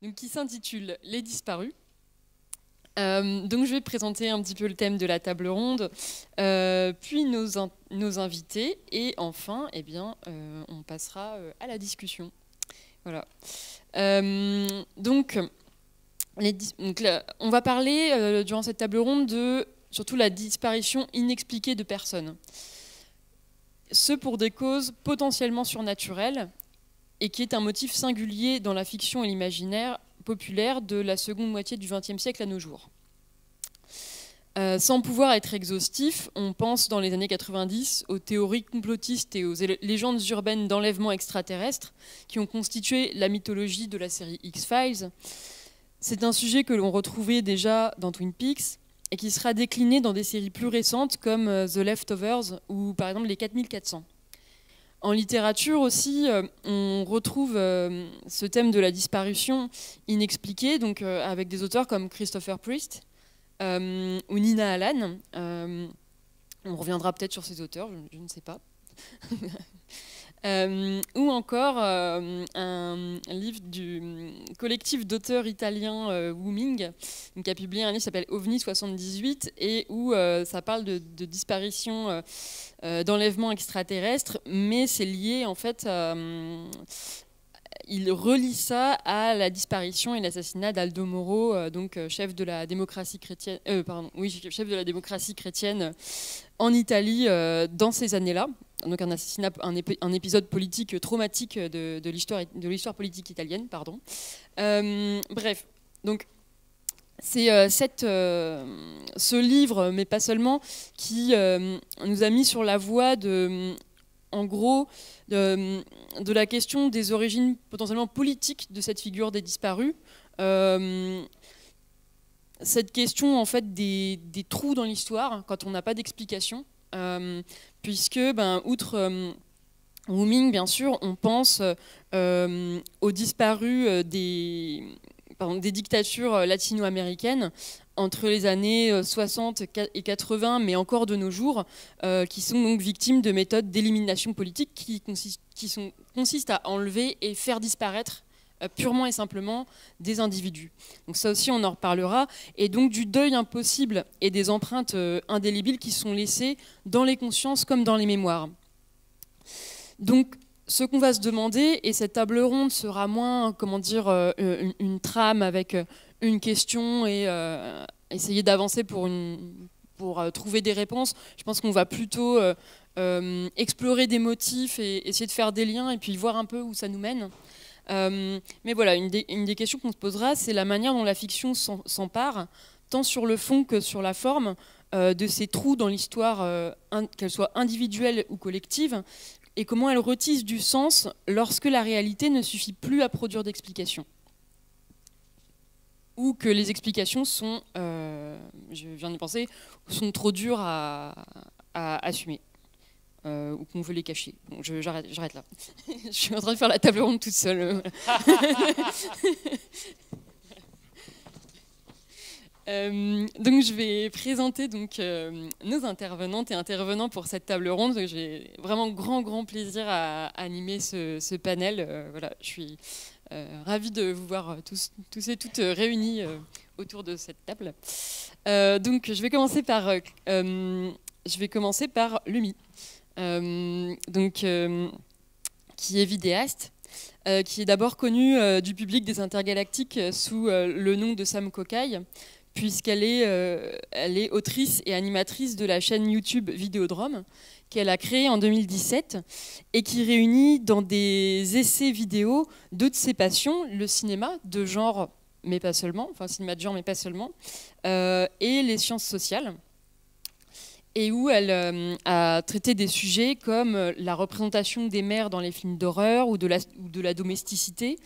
donc qui s'intitule « Les disparus ». Donc je vais présenter un petit peu le thème de la table ronde, puis nos invités, et enfin, eh bien, on passera à la discussion. Voilà. Donc là, on va parler durant cette table ronde de surtout la disparition inexpliquée de personnes. Ce pour des causes potentiellement surnaturelles, et qui est un motif singulier dans la fiction et l'imaginaire populaire de la seconde moitié du XXe siècle à nos jours. Sans pouvoir être exhaustif, on pense dans les années 90 aux théories complotistes et aux légendes urbaines d'enlèvement extraterrestre qui ont constitué la mythologie de la série X-Files. C'est un sujet que l'on retrouvait déjà dans Twin Peaks et qui sera décliné dans des séries plus récentes comme The Leftovers ou par exemple les 4400. En littérature aussi, on retrouve ce thème de la disparition inexpliquée, donc avec des auteurs comme Christopher Priest ou Nina Allan. On reviendra peut-être sur ces auteurs, je ne sais pas. Ou encore un livre du collectif d'auteurs italiens Wooming, qui a publié un livre qui s'appelle OVNI 78 et où ça parle de disparition, d'enlèvement extraterrestre, mais c'est lié en fait il relie ça à la disparition et l'assassinat d'Aldo Moro, donc chef de la démocratie chrétienne, chef de la démocratie chrétienne en Italie dans ces années-là. Donc un assassinat, un épisode politique traumatique de l'histoire politique italienne, pardon. Bref, donc c'est ce livre, mais pas seulement, qui nous a mis sur la voie de, en gros, de la question des origines potentiellement politiques de cette figure des disparus. Cette question en fait des trous dans l'histoire quand on n'a pas d'explication, puisque outre Wooming, bien sûr, on pense aux disparus des dictatures latino-américaines entre les années 60 et 80, mais encore de nos jours, qui sont donc victimes de méthodes d'élimination politique qui consistent à enlever et faire disparaître purement et simplement des individus. Donc ça aussi, on en reparlera. Et donc du deuil impossible et des empreintes indélébiles qui sont laissées dans les consciences comme dans les mémoires. Donc, ce qu'on va se demander, et cette table ronde sera moins, comment dire, une trame avec une question et essayer d'avancer pour trouver des réponses. Je pense qu'on va plutôt explorer des motifs et essayer de faire des liens et puis voir un peu où ça nous mène. Mais voilà, une des questions qu'on se posera, c'est la manière dont la fiction s'empare, tant sur le fond que sur la forme, de ces trous dans l'histoire, qu'elle soit individuelle ou collective, et comment elle retisse du sens lorsque la réalité ne suffit plus à produire d'explications. Ou que les explications sont, je viens d'y penser, sont trop dures à assumer. Ou qu'on veut les cacher. Bon, j'arrête là. Je suis en train de faire la table ronde toute seule. Donc je vais présenter donc, nos intervenantes et intervenants pour cette table ronde. J'ai vraiment grand plaisir à animer ce panel. Voilà, je suis ravie de vous voir tous et toutes réunis autour de cette table. Donc je vais commencer par Lumi, qui est vidéaste, qui est d'abord connue du public des Intergalactiques sous le nom de Sam Kokai, puisqu'elle est autrice et animatrice de la chaîne YouTube Vidéodrome, qu'elle a créée en 2017 et qui réunit dans des essais vidéo deux de ses passions, le cinéma de genre, mais pas seulement, enfin cinéma de genre, mais pas seulement, et les sciences sociales. Et où elle a traité des sujets comme la représentation des mères dans les films d'horreur ou de la domesticité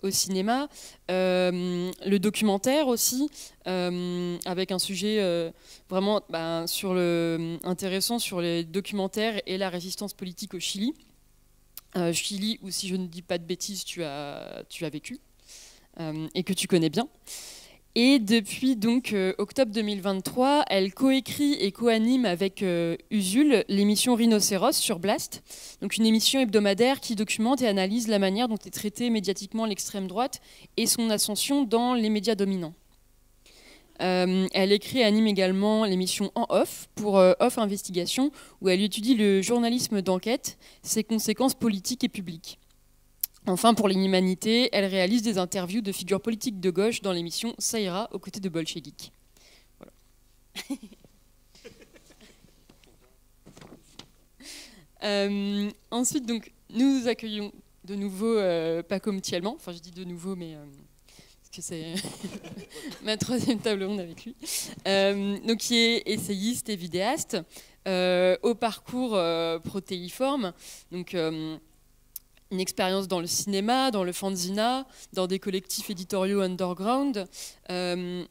au cinéma, le documentaire aussi, avec un sujet vraiment intéressant sur les documentaires et la résistance politique au Chili. Chili où, si je ne dis pas de bêtises, tu as vécu et que tu connais bien. Et depuis donc octobre 2023, elle coécrit et co-anime avec Usul l'émission Rhinocéros sur Blast, donc une émission hebdomadaire qui documente et analyse la manière dont est traitée médiatiquement l'extrême droite et son ascension dans les médias dominants. Elle écrit et anime également l'émission En Off pour Off Investigation, où elle étudie le journalisme d'enquête, ses conséquences politiques et publiques. Enfin, pour l'Inhumanité, elle réalise des interviews de figures politiques de gauche dans l'émission Ça ira aux côtés de Bolcheviks. Voilà. Ensuite, donc, nous accueillons de nouveau Paco Mtielman. Enfin, je dis de nouveau, mais parce que c'est ma troisième table ronde avec lui. Donc, qui est essayiste et vidéaste, au parcours protéiforme. Donc, une expérience dans le cinéma, dans le fanzina, dans des collectifs éditoriaux underground, le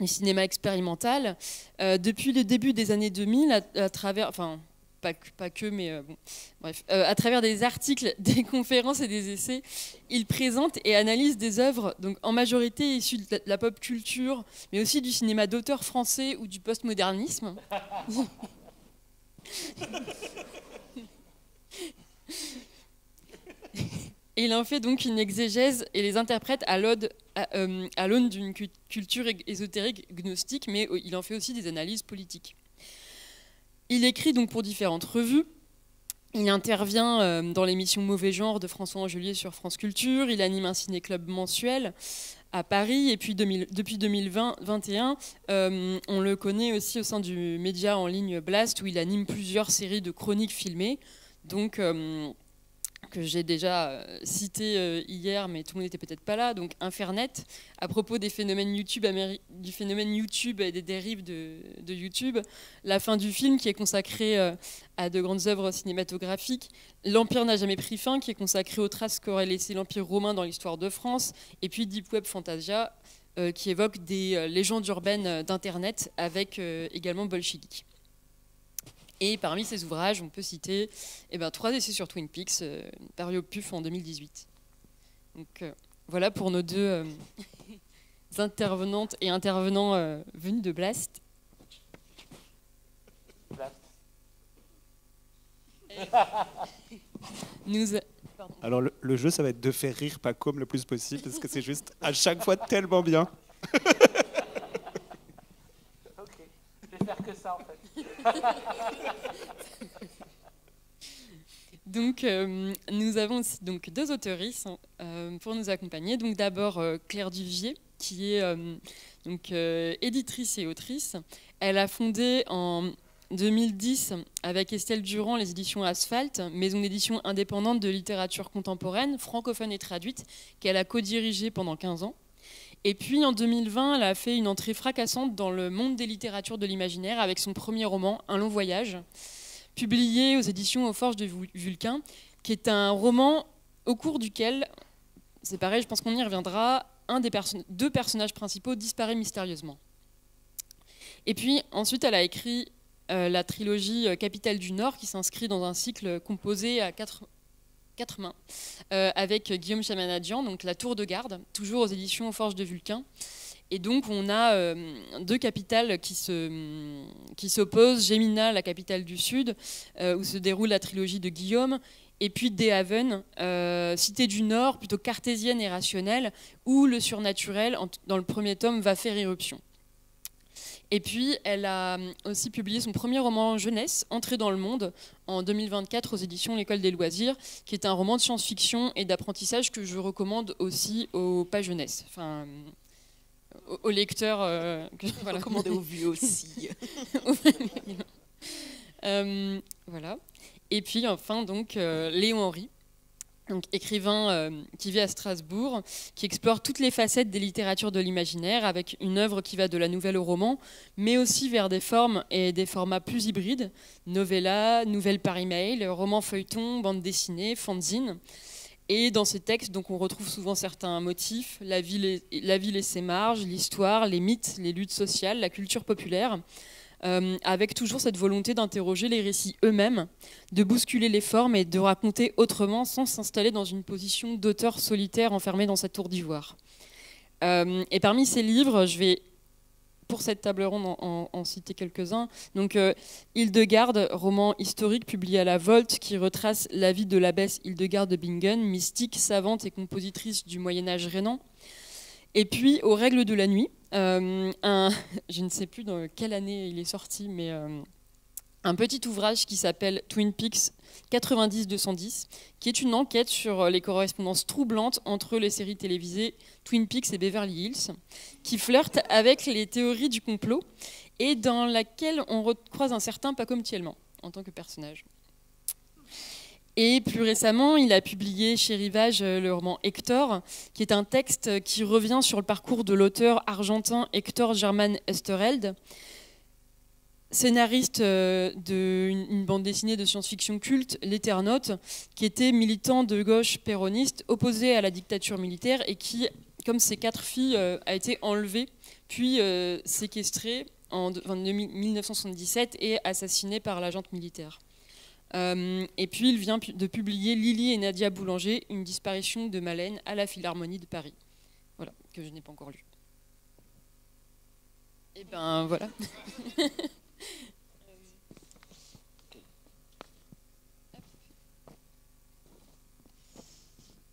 cinéma expérimental. Depuis le début des années 2000, à travers, enfin, pas que, mais bon, bref, à travers des articles, des conférences et des essais, il présente et analyse des œuvres, donc en majorité issues de la pop culture, mais aussi du cinéma d'auteur français ou du postmodernisme. Et il en fait donc une exégèse et les interprète à l'aune d'une culture ésotérique gnostique, mais il en fait aussi des analyses politiques. Il écrit donc pour différentes revues. Il intervient dans l'émission Mauvais Genre de François Angelier sur France Culture. Il anime un ciné-club mensuel à Paris. Et puis depuis 2021, on le connaît aussi au sein du média en ligne Blast, où il anime plusieurs séries de chroniques filmées. Donc, que j'ai déjà cité hier, mais tout le monde n'était peut-être pas là, donc Infernet, à propos des phénomènes YouTube du phénomène YouTube et des dérives de YouTube, La fin du film, qui est consacré à de grandes œuvres cinématographiques, L'Empire n'a jamais pris fin, qui est consacré aux traces qu'aurait laissé l'Empire romain dans l'histoire de France, et puis Deep Web Fantasia, qui évoque des légendes urbaines d'Internet, avec également Bolcheviks. Et parmi ces ouvrages, on peut citer 3 essais sur Twin Peaks, paru au PUF en 2018. Donc voilà pour nos deux intervenantes et intervenants venus de Blast. Alors le jeu, ça va être de faire rire Paco le plus possible, parce que c'est juste à chaque fois tellement bien. Ok, je vais faire que ça en fait. Donc, nous avons aussi donc, 2 auteuristes pour nous accompagner. Donc, d'abord Claire Duvier, qui est éditrice et autrice. Elle a fondé en 2010 avec Estelle Durand les éditions Asphalte, maison d'édition indépendante de littérature contemporaine, francophone et traduite, qu'elle a co-dirigée pendant 15 ans. Et puis en 2020, elle a fait une entrée fracassante dans le monde des littératures de l'imaginaire avec son premier roman, Un long voyage, publié aux éditions Aux Forges de Vulcain, qui est un roman au cours duquel, c'est pareil, je pense qu'on y reviendra, deux personnages principaux disparaît mystérieusement. Et puis ensuite, elle a écrit la trilogie Capitale du Nord, qui s'inscrit dans un cycle composé à quatre mains, avec Guillaume Chamanadjian, donc La Tour de Garde, toujours aux éditions Aux Forges de Vulcain. Et donc on a 2 capitales qui s'opposent, Gémina, la capitale du Sud, où se déroule la trilogie de Guillaume, et puis De Haven, cité du Nord, plutôt cartésienne et rationnelle, où le surnaturel, dans le premier tome, va faire irruption. Et puis, elle a aussi publié son premier roman jeunesse, Entrée dans le monde, en 2024 aux éditions L'École des loisirs, qui est un roman de science-fiction et d'apprentissage que je recommande aussi aux pas jeunesse, enfin, aux lecteurs. Voilà. Recommandé aux vieux aussi. Voilà. Et puis, enfin, donc, Léon Henry. Donc, écrivain qui vit à Strasbourg, qui explore toutes les facettes des littératures de l'imaginaire, avec une œuvre qui va de la nouvelle au roman, mais aussi vers des formes et des formats plus hybrides, novella, nouvelle par email, roman feuilleton, bande dessinée, fanzine. Et dans ces textes, donc, on retrouve souvent certains motifs, la ville et ses marges, l'histoire, les mythes, les luttes sociales, la culture populaire, avec toujours cette volonté d'interroger les récits eux-mêmes, de bousculer les formes et de raconter autrement sans s'installer dans une position d'auteur solitaire enfermé dans sa tour d'ivoire. Et parmi ces livres, je vais, pour cette table ronde, en citer quelques-uns. Donc, Hildegarde, roman historique publié à la Volte, qui retrace la vie de l'abbesse Hildegarde de Bingen, mystique, savante et compositrice du Moyen-Âge rhénan. Et puis, Aux règles de la nuit, je ne sais plus dans quelle année il est sorti, mais un petit ouvrage qui s'appelle Twin Peaks 90-210, qui est une enquête sur les correspondances troublantes entre les séries télévisées Twin Peaks et Beverly Hills, qui flirte avec les théories du complot et dans laquelle on recroise un certain Pacôme Thielman en tant que personnage. Et plus récemment, il a publié chez Rivage le roman Hector, qui est un texte qui revient sur le parcours de l'auteur argentin Hector Germán Oesterheld, scénariste d'une bande dessinée de science-fiction culte, L'Éternaute, qui était militant de gauche péroniste, opposé à la dictature militaire et qui, comme ses 4 filles, a été enlevé, puis séquestré en 1977 et assassiné par la junte militaire. Et puis il vient de publier Lily et Nadia Boulanger, une disparition de Malène à la Philharmonie de Paris. Voilà, que je n'ai pas encore lu. Et ben voilà.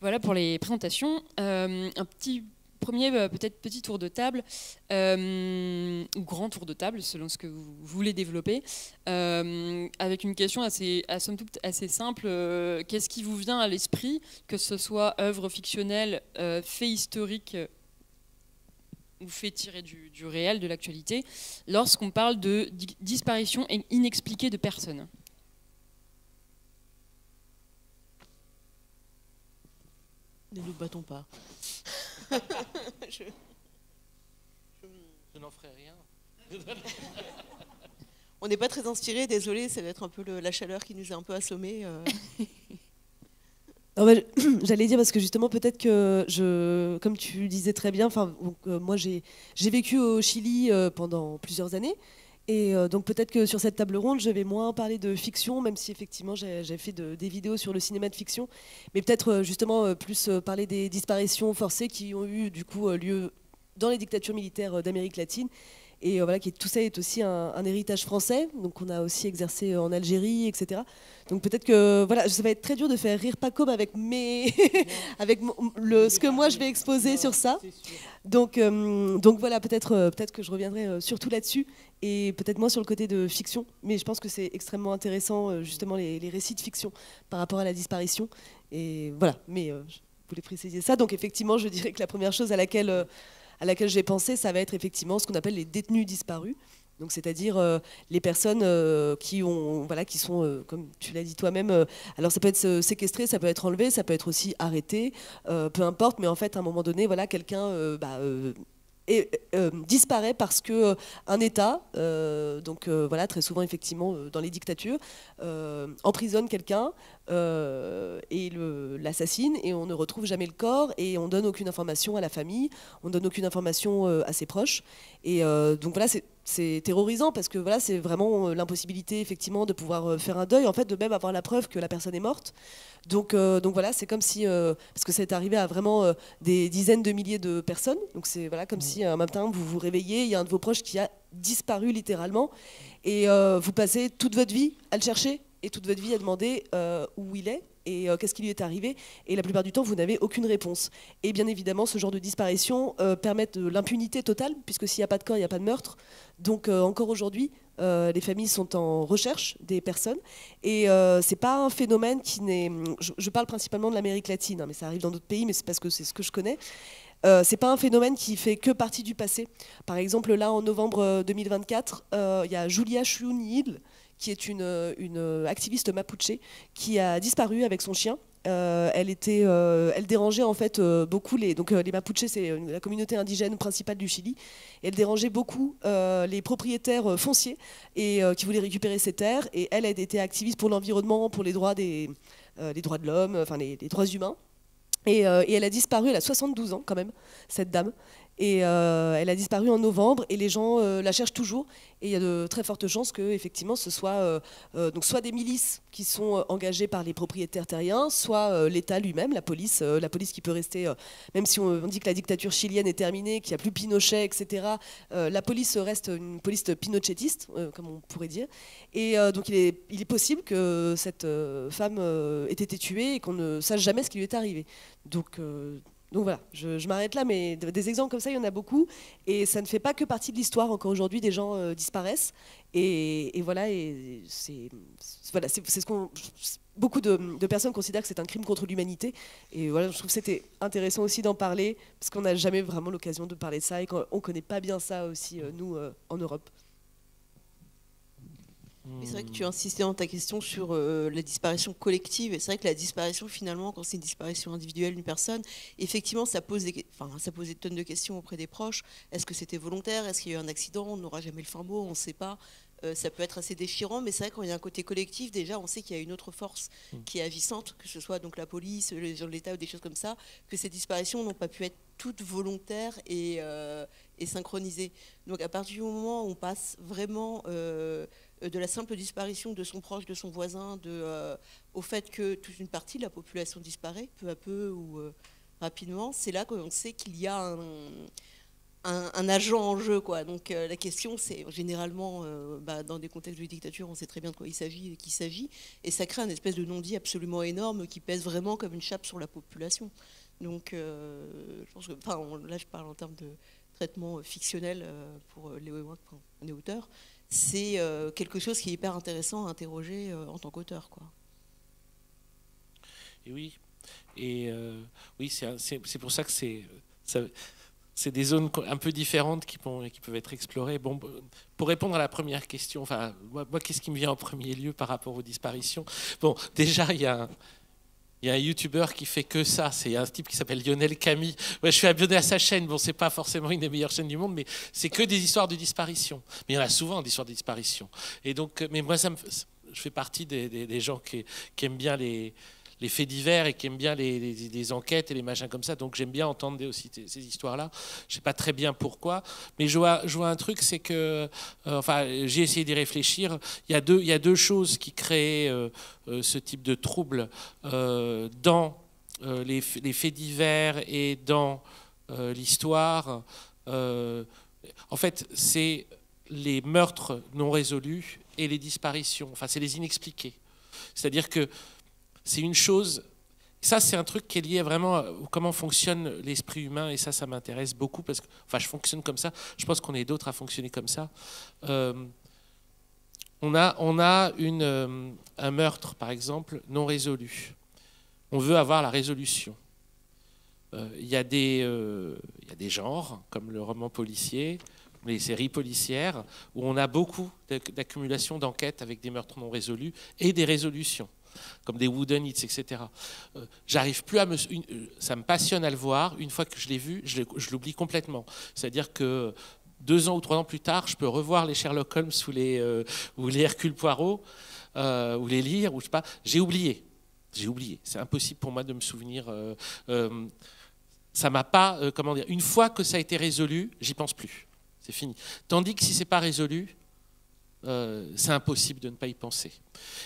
Voilà pour les présentations. Un petit peut-être petit tour de table, ou grand tour de table, selon ce que vous voulez développer, avec une question somme toute assez simple. Qu'est-ce qui vous vient à l'esprit, que ce soit œuvre fictionnelle, fait historique ou fait tiré du réel, de l'actualité, lorsqu'on parle de disparition inexpliquée de personnes? Ne nous battons pas. Je n'en ferai rien. On n'est pas très inspiré, désolé, ça va être un peu la chaleur qui nous a un peu assommés. J'allais dire parce que justement peut-être que comme tu disais très bien, moi j'ai vécu au Chili pendant plusieurs années. Et donc peut-être que sur cette table ronde, je vais moins parler de fiction, même si effectivement j'ai fait des vidéos sur le cinéma de fiction, mais peut-être justement plus parler des disparitions forcées qui ont eu du coup lieu dans les dictatures militaires d'Amérique latine. Et voilà, tout ça est aussi un héritage français. Donc on a aussi exercé en Algérie, etc. Donc peut-être que voilà, ça va être très dur de faire rire Pacôme avec ce que moi je vais exposer sur ça. Donc voilà, peut-être que je reviendrai surtout là-dessus et peut-être moins sur le côté de fiction. Mais je pense que c'est extrêmement intéressant justement les récits de fiction par rapport à la disparition. Et voilà, mais je voulais préciser ça. Donc effectivement, je dirais que la première chose à laquelle j'ai pensé, ça va être effectivement ce qu'on appelle les détenus disparus. Donc, c'est-à-dire les personnes qui sont, comme tu l'as dit toi-même, alors ça peut être séquestré, ça peut être enlevé, ça peut être aussi arrêté, peu importe, mais en fait, à un moment donné, voilà, quelqu'un disparaît parce que un État, voilà, très souvent effectivement dans les dictatures, emprisonne quelqu'un et l'assassine, et on ne retrouve jamais le corps, et on donne aucune information à la famille, on donne aucune information à ses proches, et donc voilà, c'est terrorisant parce que voilà, c'est vraiment l'impossibilité effectivement de pouvoir faire un deuil, en fait, de même avoir la preuve que la personne est morte. Donc voilà, c'est comme si, parce que c'est arrivé à vraiment des dizaines de milliers de personnes, donc c'est voilà, comme si un matin vous vous réveillez, il y a un de vos proches qui a disparu littéralement, et vous passez toute votre vie à le chercher, et toute votre vie à demander où il est, et qu'est-ce qui lui est arrivé, et la plupart du temps vous n'avez aucune réponse. Et bien évidemment ce genre de disparition permettent l'impunité totale, puisque s'il n'y a pas de corps, il n'y a pas de meurtre. Donc encore aujourd'hui, les familles sont en recherche des personnes, et c'est pas un phénomène qui n'est... Je parle principalement de l'Amérique latine, hein, mais ça arrive dans d'autres pays, mais c'est parce que c'est ce que je connais. C'est pas un phénomène qui fait que partie du passé. Par exemple, là, en novembre 2024, il y a Julia Chunil, qui est une activiste mapuche, qui a disparu avec son chien. Elle dérangeait en fait beaucoup les Mapuches, c'est la communauté indigène principale du Chili. Et elle dérangeait beaucoup les propriétaires fonciers et qui voulaient récupérer ces terres. Et elle était activiste pour l'environnement, pour les droits de l'homme, enfin les droits humains. Et elle a disparu, elle a 72 ans quand même, cette dame. Et elle a disparu en novembre et les gens la cherchent toujours. Et il y a de très fortes chances que effectivement ce soit donc soit des milices qui sont engagées par les propriétaires terriens, soit l'État lui-même, la police qui peut rester, même si on dit que la dictature chilienne est terminée, qu'il n'y a plus Pinochet, etc. La police reste une police pinochetiste, comme on pourrait dire. Et donc il est possible que cette femme ait été tuée et qu'on ne sache jamais ce qui lui est arrivé. Donc voilà, je m'arrête là, mais des exemples comme ça, il y en a beaucoup. Et ça ne fait pas que partie de l'histoire. Encore aujourd'hui, des gens disparaissent. Et voilà, c'est ce qu'on... Beaucoup de personnes considèrent que c'est un crime contre l'humanité. Et voilà, je trouve que c'était intéressant aussi d'en parler, parce qu'on n'a jamais vraiment l'occasion de parler de ça, et qu'on ne connaît pas bien ça aussi, nous, en Europe. C'est vrai que tu as insisté dans ta question sur la disparition collective. Et c'est vrai que la disparition, finalement, quand c'est une disparition individuelle d'une personne, effectivement, ça pose des tonnes de questions auprès des proches. Est-ce que c'était volontaire? Est-ce qu'il y a eu un accident? On n'aura jamais le fin mot, on ne sait pas. Ça peut être assez déchirant, mais c'est vrai quand il y a un côté collectif, déjà, on sait qu'il y a une autre force qui est agissante, que ce soit donc la police, les gens de l'État ou des choses comme ça, que ces disparitions n'ont pas pu être toutes volontaires et synchronisées. Donc à partir du moment où on passe vraiment de la simple disparition de son proche, de son voisin, au fait que toute une partie de la population disparaît, peu à peu ou rapidement, c'est là qu'on sait qu'il y a un agent en jeu, quoi. Donc la question, c'est généralement, dans des contextes de dictature, on sait très bien de quoi il s'agit et qui s'agit, et ça crée une espèce de non-dit absolument énorme qui pèse vraiment comme une chape sur la population. Donc je pense que, là je parle en termes de traitement fictionnel pour les auteurs, c'est quelque chose qui est hyper intéressant à interroger en tant qu'auteur, quoi. Et oui, c'est pour ça que c'est des zones un peu différentes qui peuvent être explorées. Bon, pour répondre à la première question, moi qu'est-ce qui me vient en premier lieu par rapport aux disparitions? Bon, déjà, il y a un youtubeur qui fait que ça, c'est un type qui s'appelle Lionel Camille. Ouais, je suis abonné à sa chaîne, bon, c'est pas forcément une des meilleures chaînes du monde, mais c'est que des histoires de disparition. Mais il y en a souvent des histoires de disparition. Et donc, mais moi, je fais partie des gens qui aiment bien les faits divers et qui aiment bien les enquêtes et les machins comme ça. Donc j'aime bien entendre aussi ces histoires-là. Je ne sais pas très bien pourquoi, mais je vois un truc, c'est que, j'ai essayé d'y réfléchir. Il y a deux choses qui créent ce type de trouble dans les faits divers et dans l'histoire. En fait, c'est les meurtres non résolus et les disparitions. Enfin, c'est les inexpliqués. C'est-à-dire que c'est une chose, ça c'est un truc qui est lié vraiment à comment fonctionne l'esprit humain, et ça m'intéresse beaucoup parce que, je fonctionne comme ça, je pense qu'on est d'autres à fonctionner comme ça. On a un meurtre, par exemple, non résolu. On veut avoir la résolution. Il y a des genres, comme le roman policier, les séries policières, où on a beaucoup d'accumulation d'enquêtes avec des meurtres non résolus et des résolutions, comme des whodunits, etc. J'arrive plus ça me passionne à le voir. Une fois que je l'ai vu, je l'oublie complètement. C'est-à-dire que 2 ans ou 3 ans plus tard, je peux revoir les Sherlock Holmes ou les Hercule Poirot, ou les lire, ou je sais pas. J'ai oublié. C'est impossible pour moi de me souvenir. Ça m'a pas, une fois que ça a été résolu, j'y pense plus. C'est fini. Tandis que si c'est pas résolu, c'est impossible de ne pas y penser.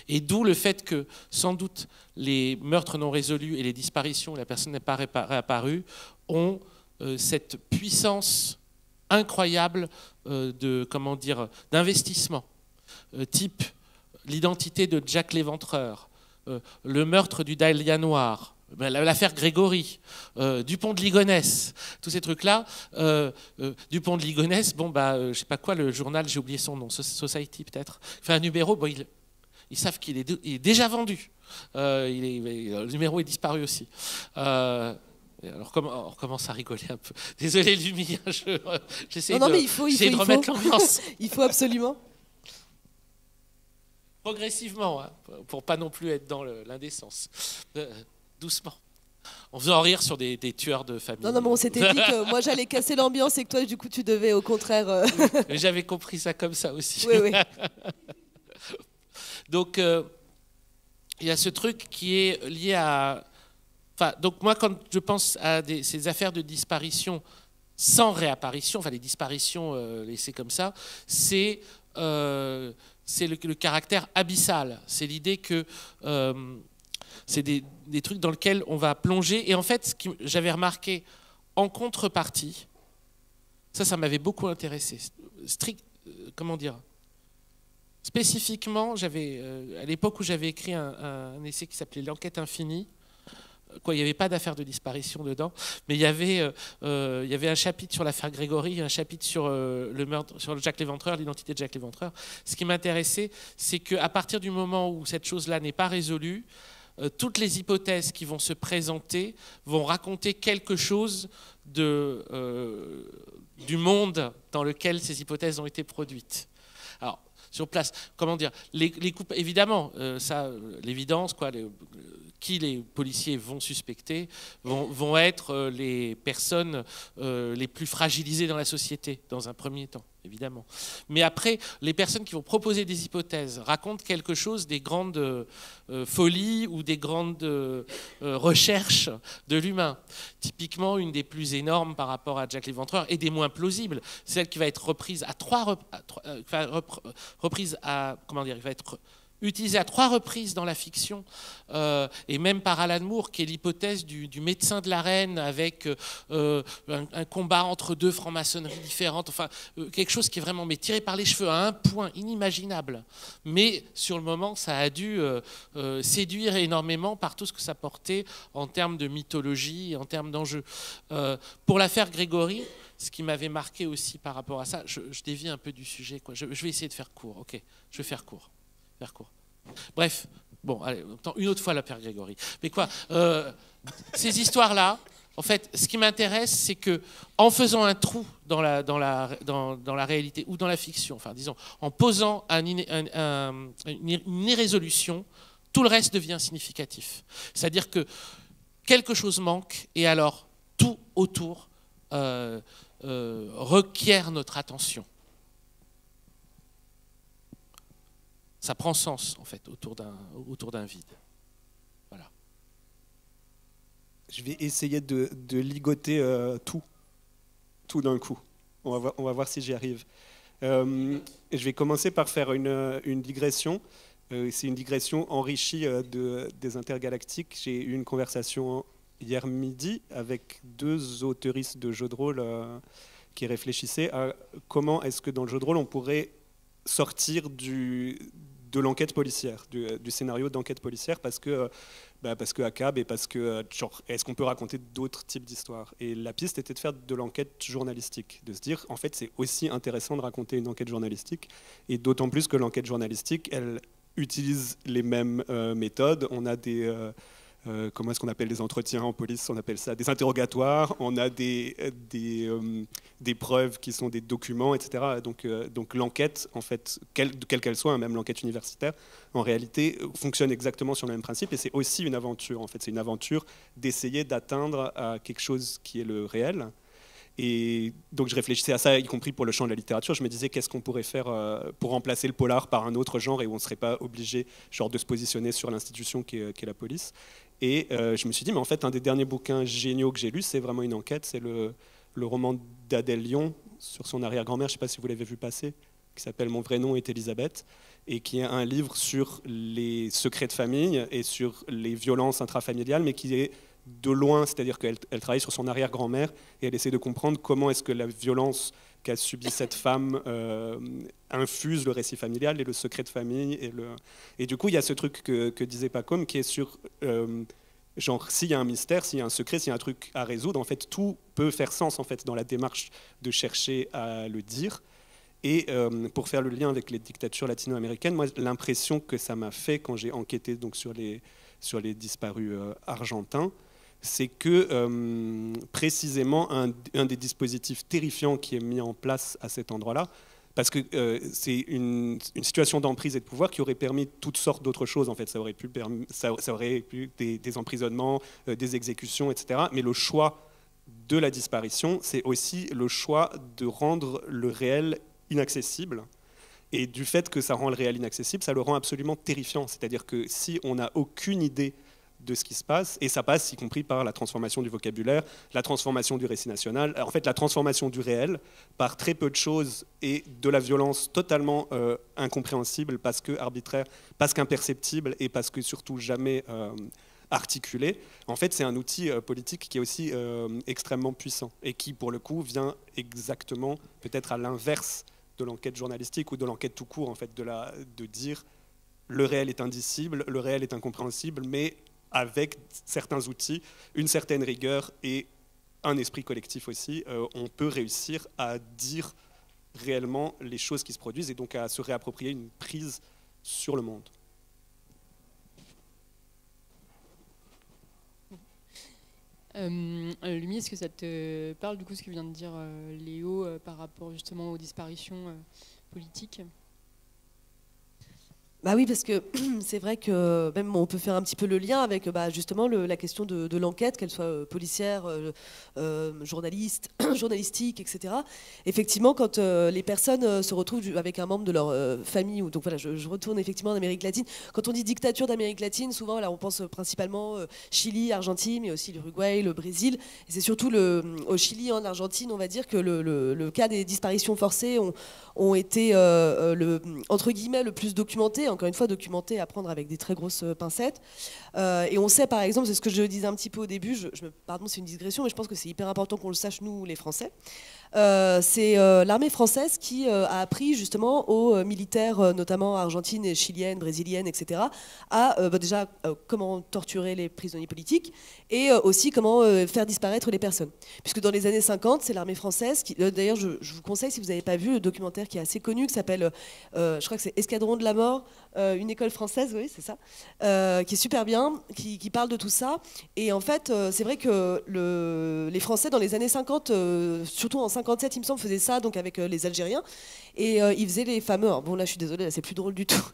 Et d'où le fait que, sans doute, les meurtres non résolus et les disparitions où la personne n'est pas réapparue ont cette puissance incroyable d'investissement, type l'identité de Jack l'Éventreur, le meurtre du Dahlia Noir, l'affaire Grégory, Dupont de Ligonnès, tous ces trucs-là. Dupont de Ligonnès, je sais pas quoi, le journal, j'ai oublié son nom, Society peut-être, fait un numéro, ils savent qu'il est déjà vendu. Le numéro est disparu aussi. Alors on recommence à rigoler un peu. Désolé Lumi, j'essaie de remettre l'ambiance. Il faut absolument. Progressivement, hein, pour pas non plus être dans l'indécence. Doucement. En faisant rire sur des tueurs de famille. Non, mais on s'était dit que moi j'allais casser l'ambiance et que toi du coup tu devais au contraire... J'avais compris ça comme ça aussi. Oui. Donc il y a ce truc qui est lié à... donc moi quand je pense à ces affaires de disparition sans réapparition, enfin les disparitions laissées comme ça, c'est le caractère abyssal. C'est l'idée que c'est des trucs dans lesquels on va plonger. Et en fait, ce que j'avais remarqué en contrepartie, ça m'avait beaucoup intéressé. Comment dire ? Spécifiquement, à l'époque où j'avais écrit un essai qui s'appelait L'enquête infinie, il n'y avait pas d'affaire de disparition dedans, mais il y avait un chapitre sur l'affaire Grégory, un chapitre sur le meurtre, sur Jacques Léventreur, l'identité de Jacques Léventreur. Ce qui m'intéressait, c'est qu'à partir du moment où cette chose-là n'est pas résolue, toutes les hypothèses qui vont se présenter vont raconter quelque chose du monde dans lequel ces hypothèses ont été produites. Alors, sur place, comment dire, les coupes, évidemment, l'évidence, qui les policiers vont suspecter vont être les personnes les plus fragilisées dans la société, dans un premier temps, évidemment. Mais après, les personnes qui vont proposer des hypothèses racontent quelque chose des grandes folies ou des grandes recherches de l'humain. Typiquement, une des plus énormes par rapport à Jacques Léventreur et des moins plausibles, celle qui va être reprise va être utilisée à 3 reprises dans la fiction, et même par Alan Moore, qui est l'hypothèse du médecin de la reine avec un combat entre 2 francs-maçonneries différentes, enfin quelque chose qui est vraiment tiré par les cheveux à un point inimaginable. Mais sur le moment, ça a dû séduire énormément par tout ce que ça portait en termes de mythologie et en termes d'enjeux. Pour l'affaire Grégory, ce qui m'avait marqué aussi par rapport à ça, je dévie un peu du sujet, quoi. Je vais essayer de faire court, ok, je vais faire court. Bref, bon, allez, une autre fois l'affaire Grégory. Mais ces histoires-là, en fait, ce qui m'intéresse, c'est que en faisant un trou dans la réalité ou dans la fiction, enfin, disons, en posant une irrésolution, tout le reste devient significatif. C'est-à-dire que quelque chose manque et alors tout autour requiert notre attention. Ça prend sens, en fait, autour d'un vide. Voilà. Je vais essayer de ligoter tout d'un coup. On va voir si j'y arrive. Je vais commencer par faire une digression. C'est une digression enrichie des intergalactiques. J'ai eu une conversation hier midi avec 2 auteuristes de jeux de rôle qui réfléchissaient à comment est-ce que dans le jeu de rôle on pourrait sortir de l'enquête policière, du scénario d'enquête policière, parce que ACAB et parce que est-ce qu'on peut raconter d'autres types d'histoires. Et la piste était de faire de l'enquête journalistique, de se dire en fait c'est aussi intéressant de raconter une enquête journalistique, et d'autant plus que l'enquête journalistique elle utilise les mêmes méthodes. On a comment est-ce qu'on appelle les entretiens en police? On appelle ça des interrogatoires. On a des preuves qui sont des documents, etc. Donc l'enquête, en fait, quelle qu'elle soit, même l'enquête universitaire, en réalité, fonctionne exactement sur le même principe. Et c'est aussi une aventure. En fait, c'est une aventure d'essayer d'atteindre à quelque chose qui est le réel. Et donc je réfléchissais à ça, y compris pour le champ de la littérature. Je me disais qu'est-ce qu'on pourrait faire pour remplacer le polar par un autre genre et où on ne serait pas obligé de se positionner sur l'institution qui est la police. Et je me suis dit, mais en fait, un des derniers bouquins géniaux que j'ai lus, c'est vraiment une enquête. C'est le roman d'Adèle Lyon sur son arrière-grand-mère, je ne sais pas si vous l'avez vu passer, qui s'appelle Mon vrai nom est Elisabeth, et qui est un livre sur les secrets de famille et sur les violences intrafamiliales, mais qui est de loin, c'est-à-dire qu'elle travaille sur son arrière-grand-mère et elle essaie de comprendre comment est-ce que la violence qu'a subie cette femme infuse le récit familial et le secret de famille. Et du coup, il y a ce truc que disait Pacôme qui est sur, s'il y a un mystère, s'il y a un secret, s'il y a un truc à résoudre, en fait, tout peut faire sens en fait, dans la démarche de chercher à le dire. Et pour faire le lien avec les dictatures latino-américaines, moi, l'impression que ça m'a fait quand j'ai enquêté donc, sur les disparus argentins, c'est que précisément un des dispositifs terrifiants qui est mis en place à cet endroit-là, parce que c'est une situation d'emprise et de pouvoir qui aurait permis toutes sortes d'autres choses. En fait, ça aurait pu des emprisonnements, des exécutions, etc. Mais le choix de la disparition, c'est aussi le choix de rendre le réel inaccessible. Et du fait que ça rend le réel inaccessible, ça le rend absolument terrifiant. C'est-à-dire que si on n'a aucune idée de ce qui se passe, et ça passe y compris par la transformation du vocabulaire, la transformation du récit national, en fait la transformation du réel par très peu de choses et de la violence totalement incompréhensible parce que arbitraire, parce qu'imperceptible et parce que surtout jamais articulé. En fait, c'est un outil politique qui est aussi extrêmement puissant et qui, pour le coup, vient exactement peut-être à l'inverse de l'enquête journalistique ou de l'enquête tout court, en fait, de dire le réel est indicible, le réel est incompréhensible, mais avec certains outils, une certaine rigueur et un esprit collectif aussi, on peut réussir à dire réellement les choses qui se produisent et donc à se réapproprier une prise sur le monde. Lumi, est-ce que ça te parle du coup ce que vient de dire Léo par rapport justement aux disparitions politiques ? Bah oui, parce que c'est vrai que même on peut faire un petit peu le lien avec justement la question de l'enquête, qu'elle soit policière, journaliste, journalistique, etc. Effectivement, quand les personnes se retrouvent avec un membre de leur famille, donc voilà, je retourne effectivement en Amérique latine. Quand on dit dictature d'Amérique latine, souvent voilà, on pense principalement Chili, Argentine, mais aussi l'Uruguay, le Brésil. Et c'est surtout au Chili, en Argentine, on va dire que le cas des disparitions forcées ont été entre guillemets le plus documenté. Encore une fois, documenté à prendre avec des très grosses pincettes. Et on sait par exemple, c'est ce que je disais un petit peu au début, pardon, c'est une digression, mais je pense que c'est hyper important qu'on le sache, nous, les Français. C'est l'armée française qui a appris justement aux militaires, notamment argentines, chiliennes, brésiliennes, etc., déjà comment torturer les prisonniers politiques et aussi comment faire disparaître les personnes. Puisque dans les années 50, c'est l'armée française qui, d'ailleurs, je vous conseille, si vous n'avez pas vu, le documentaire qui est assez connu, qui s'appelle, je crois que c'est Escadron de la mort, une école française, oui, c'est ça, qui est super bien, qui parle de tout ça. Et en fait, c'est vrai que les Français, dans les années 50, surtout en 57, il me semble, faisaient ça donc avec les Algériens. Et ils faisaient les fameux... Alors, bon, là, je suis désolée, là, c'est plus drôle du tout.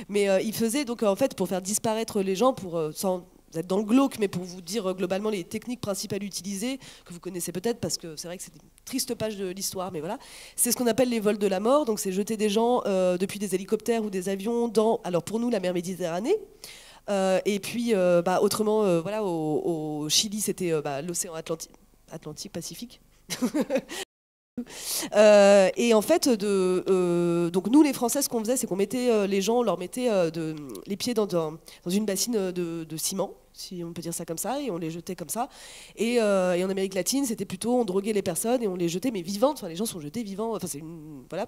Mais ils faisaient, donc, en fait, pour faire disparaître les gens, sans être dans le glauque, mais pour vous dire globalement les techniques principales utilisées, que vous connaissez peut-être, parce que c'est vrai que c'est une triste page de l'histoire, mais voilà. C'est ce qu'on appelle les vols de la mort. Donc, c'est jeter des gens depuis des hélicoptères ou des avions dans, alors pour nous, la mer Méditerranée. Et puis, autrement, voilà, au Chili, c'était l'océan Atlantique, Pacifique. Et en fait, donc nous les Français, ce qu'on faisait, c'est qu'on mettait les gens, on leur mettait les pieds dans une bassine de ciment, si on peut dire ça comme ça, et on les jetait comme ça. Et en Amérique latine, c'était plutôt on droguait les personnes et on les jetait mais vivantes. Enfin, les gens sont jetés vivants. Enfin, c'est voilà.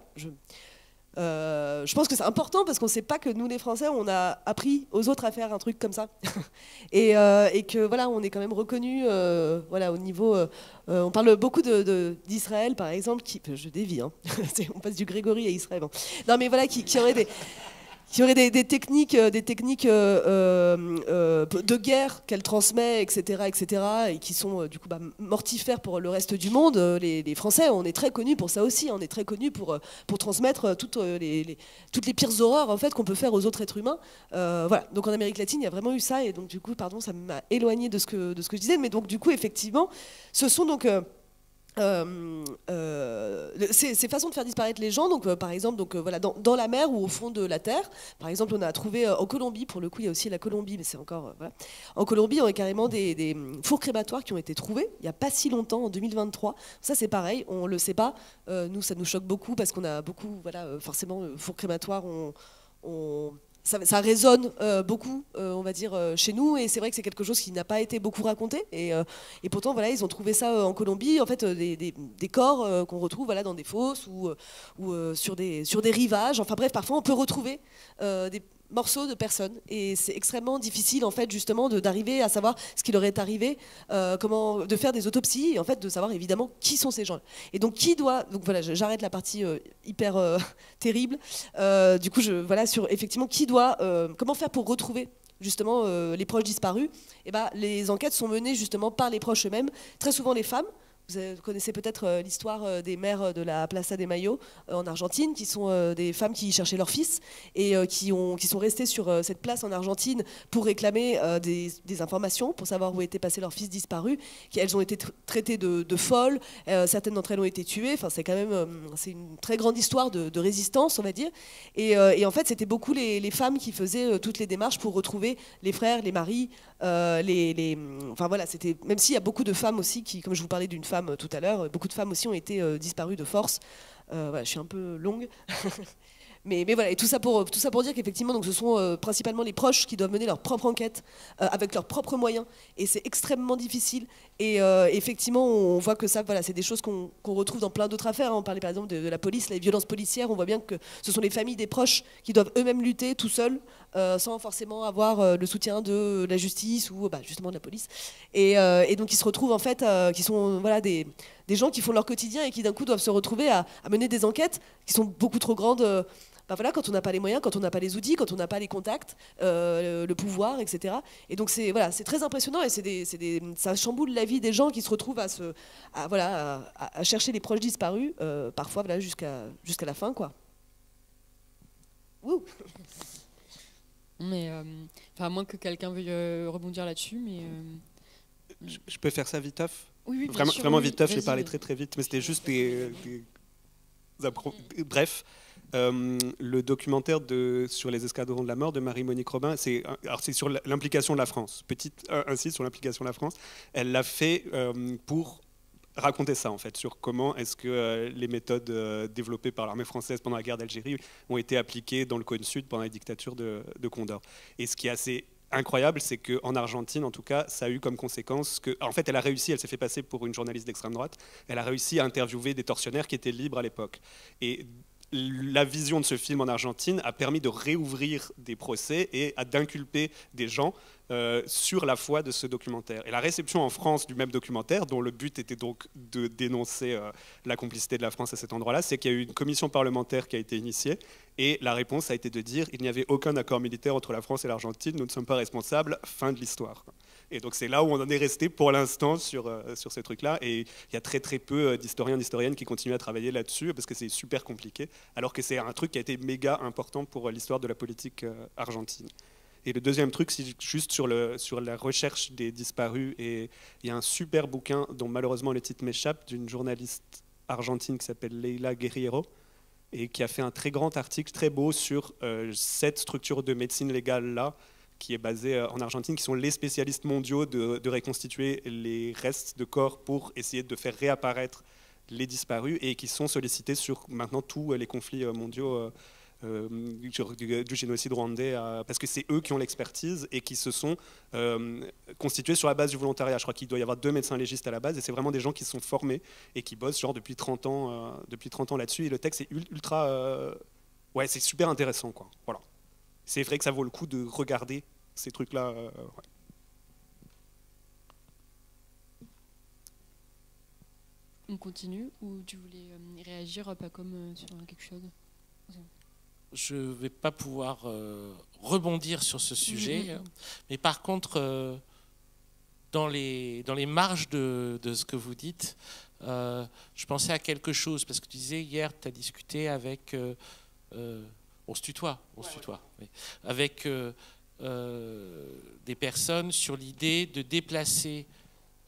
Je pense que c'est important parce qu'on ne sait pas que nous les Français on a appris aux autres à faire un truc comme ça et que voilà on est quand même reconnu voilà au niveau on parle beaucoup d'Israël par exemple je dévie hein. On passe du Grégory à Israël bon. Non mais voilà qui aurait des techniques de guerre qu'elle transmet, etc., et qui sont du coup mortifères pour le reste du monde. Les Français, on est très connus pour ça aussi. On est très connus pour transmettre toutes les pires horreurs en fait qu'on peut faire aux autres êtres humains. Voilà. Donc en Amérique latine, il y a vraiment eu ça. Et donc du coup, pardon, ça m'a éloigné de ce que je disais. Mais donc du coup, effectivement, ce sont donc ces façons de faire disparaître les gens, donc par exemple voilà, dans la mer ou au fond de la terre. Par exemple, on a trouvé en Colombie, pour le coup il y a aussi la Colombie, mais c'est encore voilà. En Colombie on a carrément des fours crématoires qui ont été trouvés il n'y a pas si longtemps, en 2023. Ça c'est pareil, on le sait pas, nous ça nous choque beaucoup parce qu'on a beaucoup, voilà, forcément fours crématoires, ça résonne beaucoup, on va dire, chez nous, et c'est vrai que c'est quelque chose qui n'a pas été beaucoup raconté. Et pourtant, voilà, ils ont trouvé ça en Colombie, en fait, des corps qu'on retrouve voilà, dans des fosses ou sur des rivages. Enfin bref, parfois on peut retrouver des morceaux de personnes, et c'est extrêmement difficile en fait justement d'arriver à savoir ce qui leur est arrivé, de faire des autopsies et en fait de savoir évidemment qui sont ces gens. Et donc donc voilà, j'arrête la partie hyper terrible. Du coup, voilà sur effectivement qui doit, comment faire pour retrouver justement les proches disparus. Et les enquêtes sont menées justement par les proches eux-mêmes, très souvent les femmes. Vous connaissez peut-être l'histoire des mères de la Plaza de Mayo en Argentine, qui sont des femmes qui cherchaient leur fils et qui sont restées sur cette place en Argentine pour réclamer des informations, pour savoir où était passé leur fils disparu. Elles ont été traitées de folles, certaines d'entre elles ont été tuées. Enfin, c'est quand même c'est une très grande histoire de résistance, on va dire. Et en fait, c'était beaucoup les femmes qui faisaient toutes les démarches pour retrouver les frères, les maris, enfin voilà, c'était, même s'il y a beaucoup de femmes aussi qui, comme je vous parlais d'une femme tout à l'heure, beaucoup de femmes aussi ont été disparues de force. Voilà, je suis un peu longue. Mais voilà, et tout ça pour dire qu'effectivement, donc, ce sont principalement les proches qui doivent mener leur propre enquête avec leurs propres moyens. Et c'est extrêmement difficile. Et effectivement, on voit que ça, voilà, c'est des choses qu'on retrouve dans plein d'autres affaires. On parlait par exemple de la police, les violences policières. On voit bien que ce sont les familles des proches qui doivent eux-mêmes lutter tout seuls, sans forcément avoir le soutien de la justice ou justement de la police. Et donc ils se retrouvent en fait, qui sont voilà, des gens qui font leur quotidien et qui d'un coup doivent se retrouver à mener des enquêtes qui sont beaucoup trop grandes. Voilà, quand on n'a pas les moyens, quand on n'a pas les outils, quand on n'a pas les contacts, le pouvoir, etc. Et donc c'est très impressionnant et ça chamboule la vie des gens qui se retrouvent à chercher les proches disparus, parfois voilà, jusqu'à la fin, quoi. Wouh. Mais à moins que quelqu'un veuille rebondir là-dessus, mais je peux faire ça viteuf. Oui, vraiment viteuf. J'ai parlé très très vite, mais c'était juste bref. Le documentaire sur les escadrons de la mort de Marie-Monique Robin, c'est sur l'implication de la France. Petite insiste sur l'implication de la France. Elle l'a fait pour raconter ça en fait, sur comment est-ce que les méthodes développées par l'armée française pendant la guerre d'Algérie ont été appliquées dans le cône sud pendant la dictature de Condor. Et ce qui est assez incroyable, c'est qu'en Argentine, en tout cas, ça a eu comme conséquence que, en fait, elle s'est fait passer pour une journaliste d'extrême droite. Elle a réussi à interviewer des tortionnaires qui étaient libres à l'époque. Et la vision de ce film en Argentine a permis de réouvrir des procès et d'inculper des gens sur la foi de ce documentaire. Et la réception en France du même documentaire, dont le but était donc de dénoncer la complicité de la France à cet endroit-là, c'est qu'il y a eu une commission parlementaire qui a été initiée et la réponse a été de dire il n'y avait aucun accord militaire entre la France et l'Argentine, nous ne sommes pas responsables, fin de l'histoire. Et donc c'est là où on en est resté pour l'instant sur ces trucs-là. Et il y a très très peu d'historiens, d'historiennes qui continuent à travailler là-dessus parce que c'est super compliqué, alors que c'est un truc qui a été méga important pour l'histoire de la politique argentine. Et le deuxième truc, c'est juste sur la recherche des disparus. Et il y a un super bouquin dont malheureusement le titre m'échappe, d'une journaliste argentine qui s'appelle Leila Guerriero, et qui a fait un très grand article très beau sur cette structure de médecine légale-là, qui est basée en Argentine, qui sont les spécialistes mondiaux de reconstituer les restes de corps pour essayer de faire réapparaître les disparus, et qui sont sollicités sur maintenant tous les conflits mondiaux du génocide rwandais, parce que c'est eux qui ont l'expertise et qui se sont constitués sur la base du volontariat. Je crois qu'il doit y avoir 2 médecins légistes à la base, et c'est vraiment des gens qui se sont formés et qui bossent genre depuis 30 ans là-dessus. Et le texte est ultra... ouais, c'est super intéressant, quoi. Voilà. C'est vrai que ça vaut le coup de regarder ces trucs-là. Ouais. On continue ou tu voulais réagir, pas comme sur quelque chose? Je ne vais pas pouvoir rebondir sur ce sujet, mais par contre, dans les marges de ce que vous dites, je pensais à quelque chose, parce que tu disais hier, tu as discuté avec... on se tutoie, oui, avec des personnes sur l'idée de déplacer,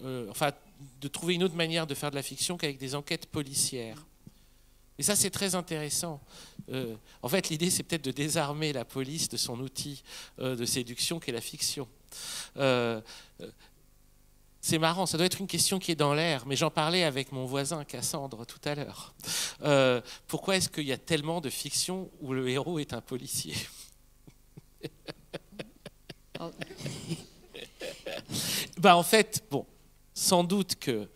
de trouver une autre manière de faire de la fiction qu'avec des enquêtes policières. Et ça, c'est très intéressant. En fait, l'idée, c'est peut-être de désarmer la police de son outil de séduction qu'est la fiction. C'est marrant, ça doit être une question qui est dans l'air, mais j'en parlais avec mon voisin Cassandre tout à l'heure. Pourquoi est-ce qu'il y a tellement de fiction où le héros est un policier? En fait, bon, sans doute que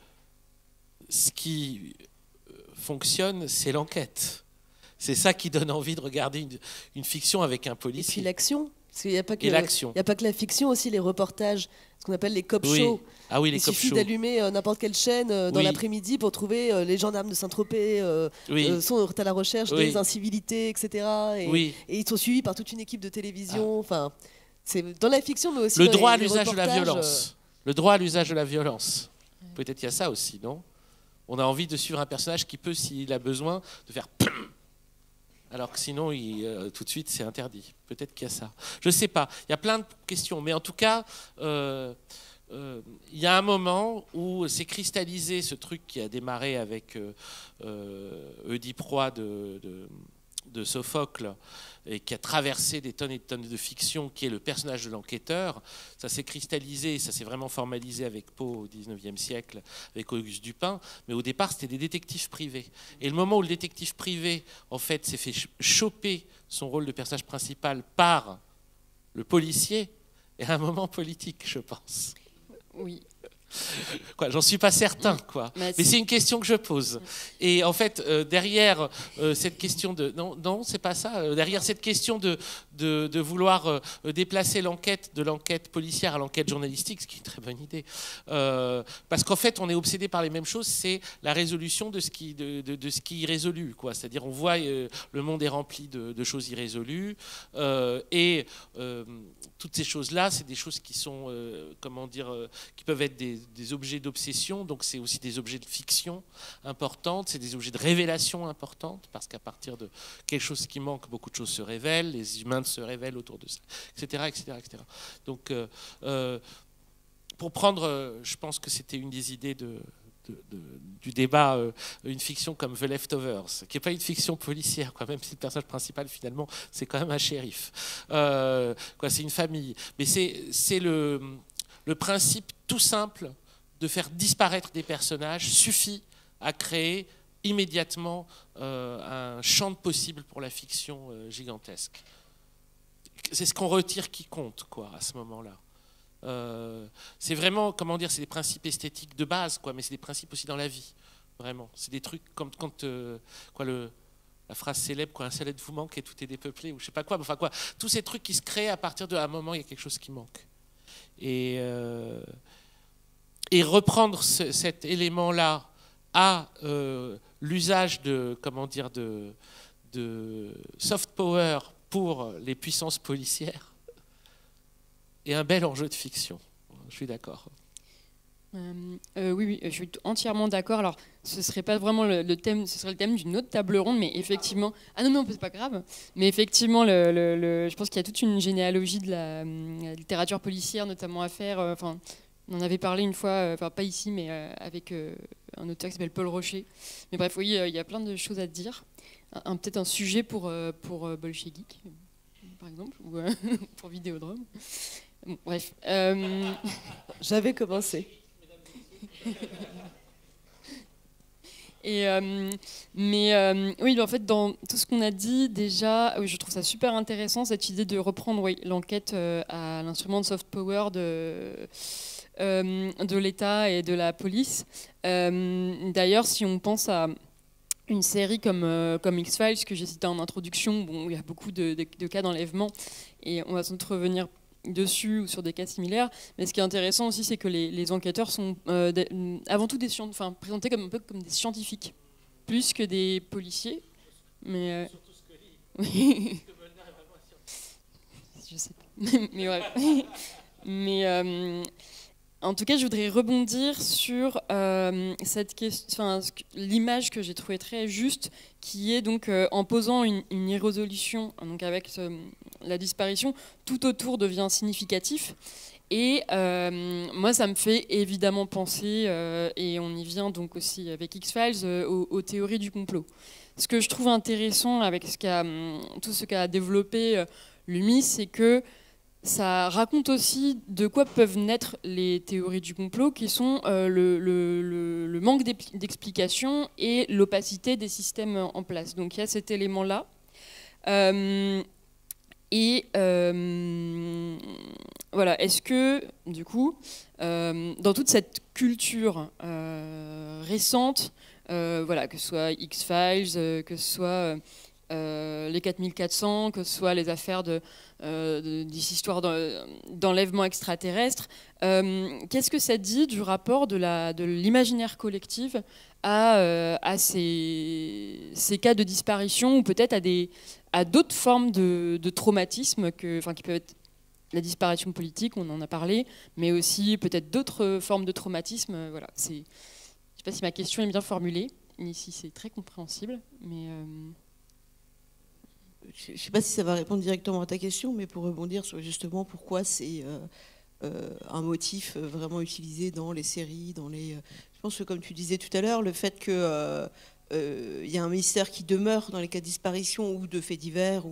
ce qui fonctionne, c'est l'enquête. C'est ça qui donne envie de regarder une fiction avec un policier. Et puis l'action. Parce qu'il n'y a pas que l'action. Il n'y a pas que la fiction, aussi les reportages, ce qu'on appelle les cop shows. Ah oui, les Il cop suffit shows. d'allumer n'importe quelle chaîne dans l'après-midi pour trouver les gendarmes de Saint-Tropez sont à la recherche des incivilités, etc. Et ils sont suivis par toute une équipe de télévision. Enfin, c'est dans la fiction, mais aussi le dans droit à les l'usage de la reportages, violence. Le droit à l'usage de la violence. Peut-être il y a ça aussi, non? On a envie de suivre un personnage qui peut, s'il a besoin, de faire alors que sinon, tout de suite, c'est interdit. Peut-être qu'il y a ça. Je ne sais pas. Il y a plein de questions. Mais en tout cas, il y a un moment où s'est cristallisé ce truc qui a démarré avec Oedipe Roi de Sophocle et qui a traversé des tonnes et des tonnes de fiction, qui est le personnage de l'enquêteur. Ça s'est cristallisé, ça s'est vraiment formalisé avec Poe au XIXe siècle, avec Auguste Dupin, mais au départ c'était des détectives privés. Et le moment où le détective privé en fait s'est fait choper son rôle de personnage principal par le policier est un moment politique, je pense. Oui. J'en suis pas certain, quoi. Mais c'est une question que je pose. Et en fait, derrière cette question de non, c'est pas ça. Derrière cette question de vouloir déplacer l'enquête de l'enquête policière à l'enquête journalistique, ce qui est une très bonne idée, parce qu'en fait, on est obsédé par les mêmes choses. C'est la résolution de ce qui est irrésolu, quoi. C'est-à-dire, on voit le monde est rempli de choses irrésolues et toutes ces choses-là, c'est des choses qui sont, qui peuvent être des objets d'obsession, donc c'est aussi des objets de fiction importantes, c'est des objets de révélation importantes, parce qu'à partir de quelque chose qui manque, beaucoup de choses se révèlent, les humains se révèlent autour de ça, etc. etc., etc. Donc, pour prendre, je pense que c'était une des idées du débat, une fiction comme The Leftovers, qui n'est pas une fiction policière, quoi, même si le personnage principal, finalement, c'est quand même un shérif. C'est une famille. Mais c'est le principe tout simple de faire disparaître des personnages suffit à créer immédiatement un champ de possibles pour la fiction gigantesque. C'est ce qu'on retire qui compte, quoi, à ce moment-là. C'est vraiment, comment dire, c'est des principes esthétiques de base, quoi, mais c'est des principes aussi dans la vie, vraiment. C'est des trucs comme quand la phrase célèbre, quoi, un seul être vous manque et tout est dépeuplé, ou je sais pas quoi, enfin quoi, tous ces trucs qui se créent à partir d'un moment, il y a quelque chose qui manque. Et reprendre cet élément-là à l'usage de, comment dire, de soft power pour les puissances policières est un bel enjeu de fiction. Je suis d'accord. Oui, je suis entièrement d'accord. Alors, ce serait pas vraiment le thème, ce serait le thème d'une autre table ronde, mais effectivement, non, c'est pas grave. Mais effectivement, je pense qu'il y a toute une généalogie de la littérature policière, notamment à faire. Enfin, on en avait parlé une fois, enfin pas ici, mais avec un auteur qui s'appelle Paul Rocher. Mais bref, oui, il y a plein de choses à dire. Peut-être un sujet pour Bolchegeek, par exemple, ou pour Vidéodrome. Bon, bref. J'avais commencé. Oui, en fait, dans tout ce qu'on a dit déjà, je trouve ça super intéressant, cette idée de reprendre l'enquête à l'instrument de soft power de l'État et de la police. D'ailleurs, si on pense à une série comme X-Files, que j'ai cité en introduction, bon, il y a beaucoup de cas d'enlèvement, et on va sans doute revenir dessus ou sur des cas similaires, mais ce qui est intéressant aussi, c'est que les enquêteurs sont avant tout présentés un peu comme des scientifiques, plus que des policiers. Mais oui. Je sais pas. Mais ouais. Mais en tout cas, je voudrais rebondir sur cette question, l'image que j'ai trouvée très juste, qui est donc en posant une irrésolution, donc avec la disparition, tout autour devient significatif. Et moi, ça me fait évidemment penser, et on y vient donc aussi avec X-Files, aux théories du complot. Ce que je trouve intéressant avec tout ce qu'a développé Lumi, c'est que ça raconte aussi de quoi peuvent naître les théories du complot, qui sont le manque d'explication et l'opacité des systèmes en place. Donc il y a cet élément-là. Voilà, est-ce que, du coup, dans toute cette culture récente, voilà, que ce soit X-Files, que ce soit les 4400, que ce soit les affaires des histoires d'enlèvement extraterrestre, qu'est-ce que ça dit du rapport de l'imaginaire collectif à ces cas de disparition, ou peut-être à d'autres formes de traumatisme qui peuvent être la disparition politique, on en a parlé, mais aussi peut-être d'autres formes de traumatisme. Voilà, sais pas si ma question est bien formulée. Ici, c'est très compréhensible, mais... Je ne sais pas si ça va répondre directement à ta question, mais pour rebondir sur justement pourquoi c'est un motif vraiment utilisé dans les séries, je pense que comme tu disais tout à l'heure, le fait que y a un mystère qui demeure dans les cas de disparition ou de faits divers,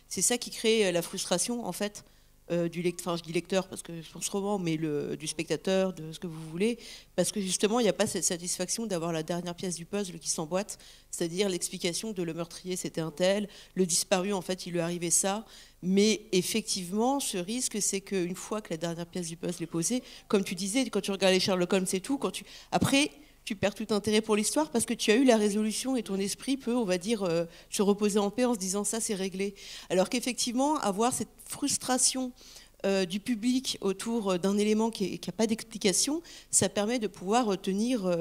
c'est ça qui crée la frustration en fait. Enfin, je dis lecteur parce que je pense roman, mais du spectateur, de ce que vous voulez, parce que justement, il n'y a pas cette satisfaction d'avoir la dernière pièce du puzzle qui s'emboîte, c'est-à-dire l'explication de le meurtrier c'était un tel, le disparu en fait il lui arrivait ça, mais effectivement, ce risque c'est qu'une fois que la dernière pièce du puzzle est posée, comme tu disais, quand tu regardais Sherlock Holmes et tout, après tu perds tout intérêt pour l'histoire parce que tu as eu la résolution et ton esprit peut, on va dire, se reposer en paix en se disant ça c'est réglé. Alors qu'effectivement, avoir cette frustration du public autour d'un élément qui n'a pas d'explication, ça permet de pouvoir tenir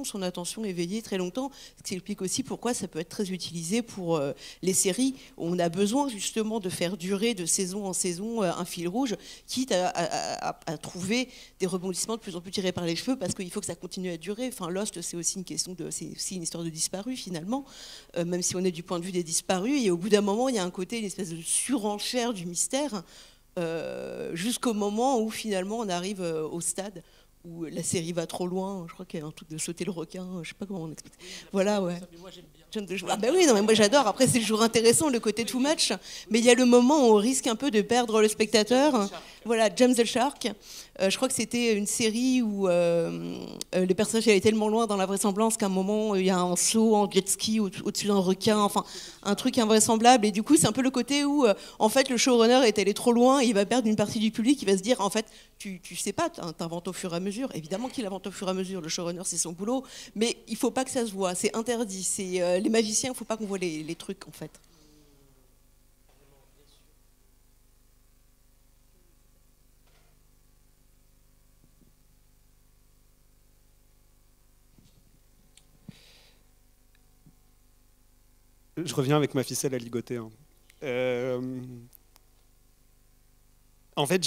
son attention éveillée très longtemps, ce qui explique aussi pourquoi ça peut être très utilisé pour les séries. On a besoin justement de faire durer de saison en saison un fil rouge, quitte à trouver des rebondissements de plus en plus tirés par les cheveux, parce qu'il faut que ça continue à durer. Enfin, Lost, c'est aussi une histoire de disparus finalement, même si on est du point de vue des disparus, et au bout d'un moment, il y a un côté, une espèce de surenchère du mystère, jusqu'au moment où finalement on arrive au stade où la série va trop loin. Je crois qu'il y a un truc de sauter le requin, je sais pas comment on explique. Voilà, ouais. Ah ben oui, non, mais moi j'adore. Après c'est toujours intéressant le côté too much, mais il y a le moment où on risque un peu de perdre le spectateur. Voilà, James the Shark. Je crois que c'était une série où le personnage allait tellement loin dans la vraisemblance qu'à un moment il y a un saut en jet ski au-dessus d'un requin, enfin un truc invraisemblable. Et du coup c'est un peu le côté où en fait le showrunner est allé trop loin et il va perdre une partie du public. Il va se dire en fait tu sais pas, t'inventes au fur et à mesure. Évidemment qu'il invente au fur et à mesure. Le showrunner c'est son boulot, mais il faut pas que ça se voit. C'est interdit. C'est les magiciens, il faut pas qu'on voit les trucs en fait. Je reviens avec ma ficelle à ligoter. Hein. En fait,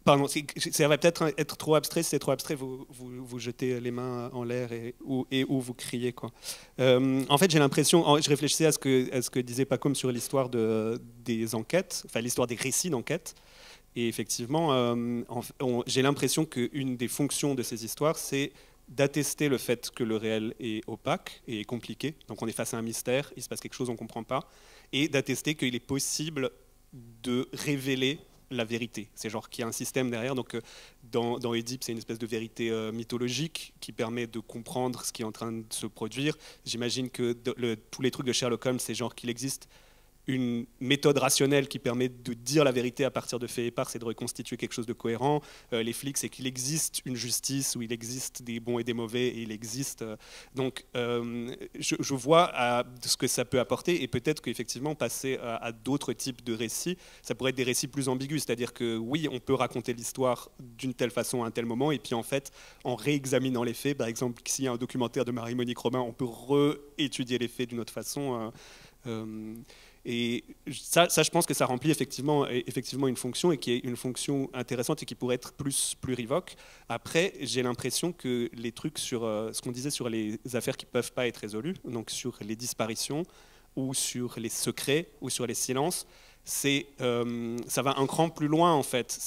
pardon, ça va peut-être être trop abstrait. Si c'est trop abstrait, vous jetez les mains en l'air ou vous criez. Quoi. En fait, j'ai l'impression, je réfléchissais à ce que disait Pacôme sur l'histoire des enquêtes, enfin l'histoire des récits d'enquête. Et effectivement, j'ai l'impression qu'une des fonctions de ces histoires, c'est d'attester le fait que le réel est opaque et compliqué. Donc on est face à un mystère, il se passe quelque chose, on ne comprend pas. Et d'attester qu'il est possible de révéler la vérité. C'est genre qu'il y a un système derrière. Donc dans Édipe, c'est une espèce de vérité mythologique qui permet de comprendre ce qui est en train de se produire. J'imagine que tous les trucs de Sherlock Holmes, c'est genre qu'il existe une méthode rationnelle qui permet de dire la vérité à partir de faits épars et de reconstituer quelque chose de cohérent. Les flics, c'est qu'il existe une justice où il existe des bons et des mauvais, et il existe. Donc, je vois ce que ça peut apporter, et peut-être qu'effectivement, passer à d'autres types de récits, ça pourrait être des récits plus ambigus, c'est-à-dire que oui, on peut raconter l'histoire d'une telle façon à un tel moment, et puis en fait, en réexaminant les faits, par exemple, s'il y a un documentaire de Marie-Monique Robin, on peut réétudier les faits d'une autre façon. Et ça, je pense que ça remplit effectivement une fonction, et qui est une fonction intéressante et qui pourrait être plus plurivoque. Après, j'ai l'impression que les trucs sur ce qu'on disait sur les affaires qui ne peuvent pas être résolues, donc sur les disparitions ou sur les secrets ou sur les silences, ça va un cran plus loin en fait.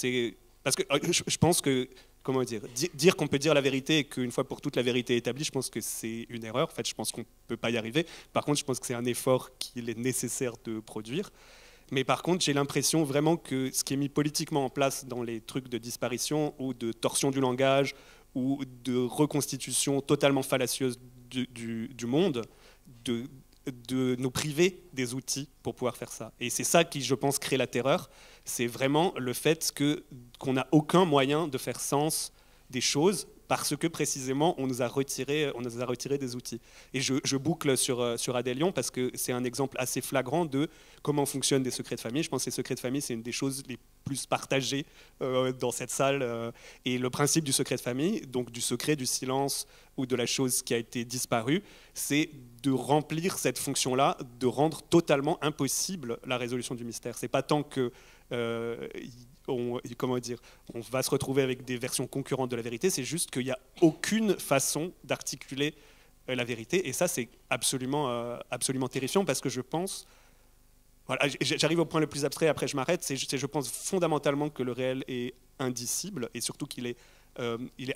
Parce que je pense que comment dire qu'on peut dire la vérité et qu'une fois pour toutes la vérité est établie, je pense que c'est une erreur. En fait, je pense qu'on ne peut pas y arriver. Par contre, je pense que c'est un effort qu'il est nécessaire de produire. Mais par contre, j'ai l'impression vraiment que ce qui est mis politiquement en place dans les trucs de disparition ou de torsion du langage ou de reconstitution totalement fallacieuse du monde, de nous priver des outils pour pouvoir faire ça. Et c'est ça qui, je pense, crée la terreur. C'est vraiment le fait qu'on n'a aucun moyen de faire sens des choses parce que précisément on nous a retiré des outils. Et je boucle sur Adélion parce que c'est un exemple assez flagrant de comment fonctionnent des secrets de famille. Je pense que les secrets de famille, c'est une des choses les plus partagées dans cette salle. Et le principe du secret de famille, donc du secret, du silence, ou de la chose qui a été disparue, c'est de remplir cette fonction-là, de rendre totalement impossible la résolution du mystère. C'est pas tant que on va se retrouver avec des versions concurrentes de la vérité, c'est juste qu'il n'y a aucune façon d'articuler la vérité, et ça c'est absolument terrifiant, parce que je pense, voilà, j'arrive au point le plus abstrait, après je m'arrête, je pense fondamentalement que le réel est indicible, et surtout qu'il est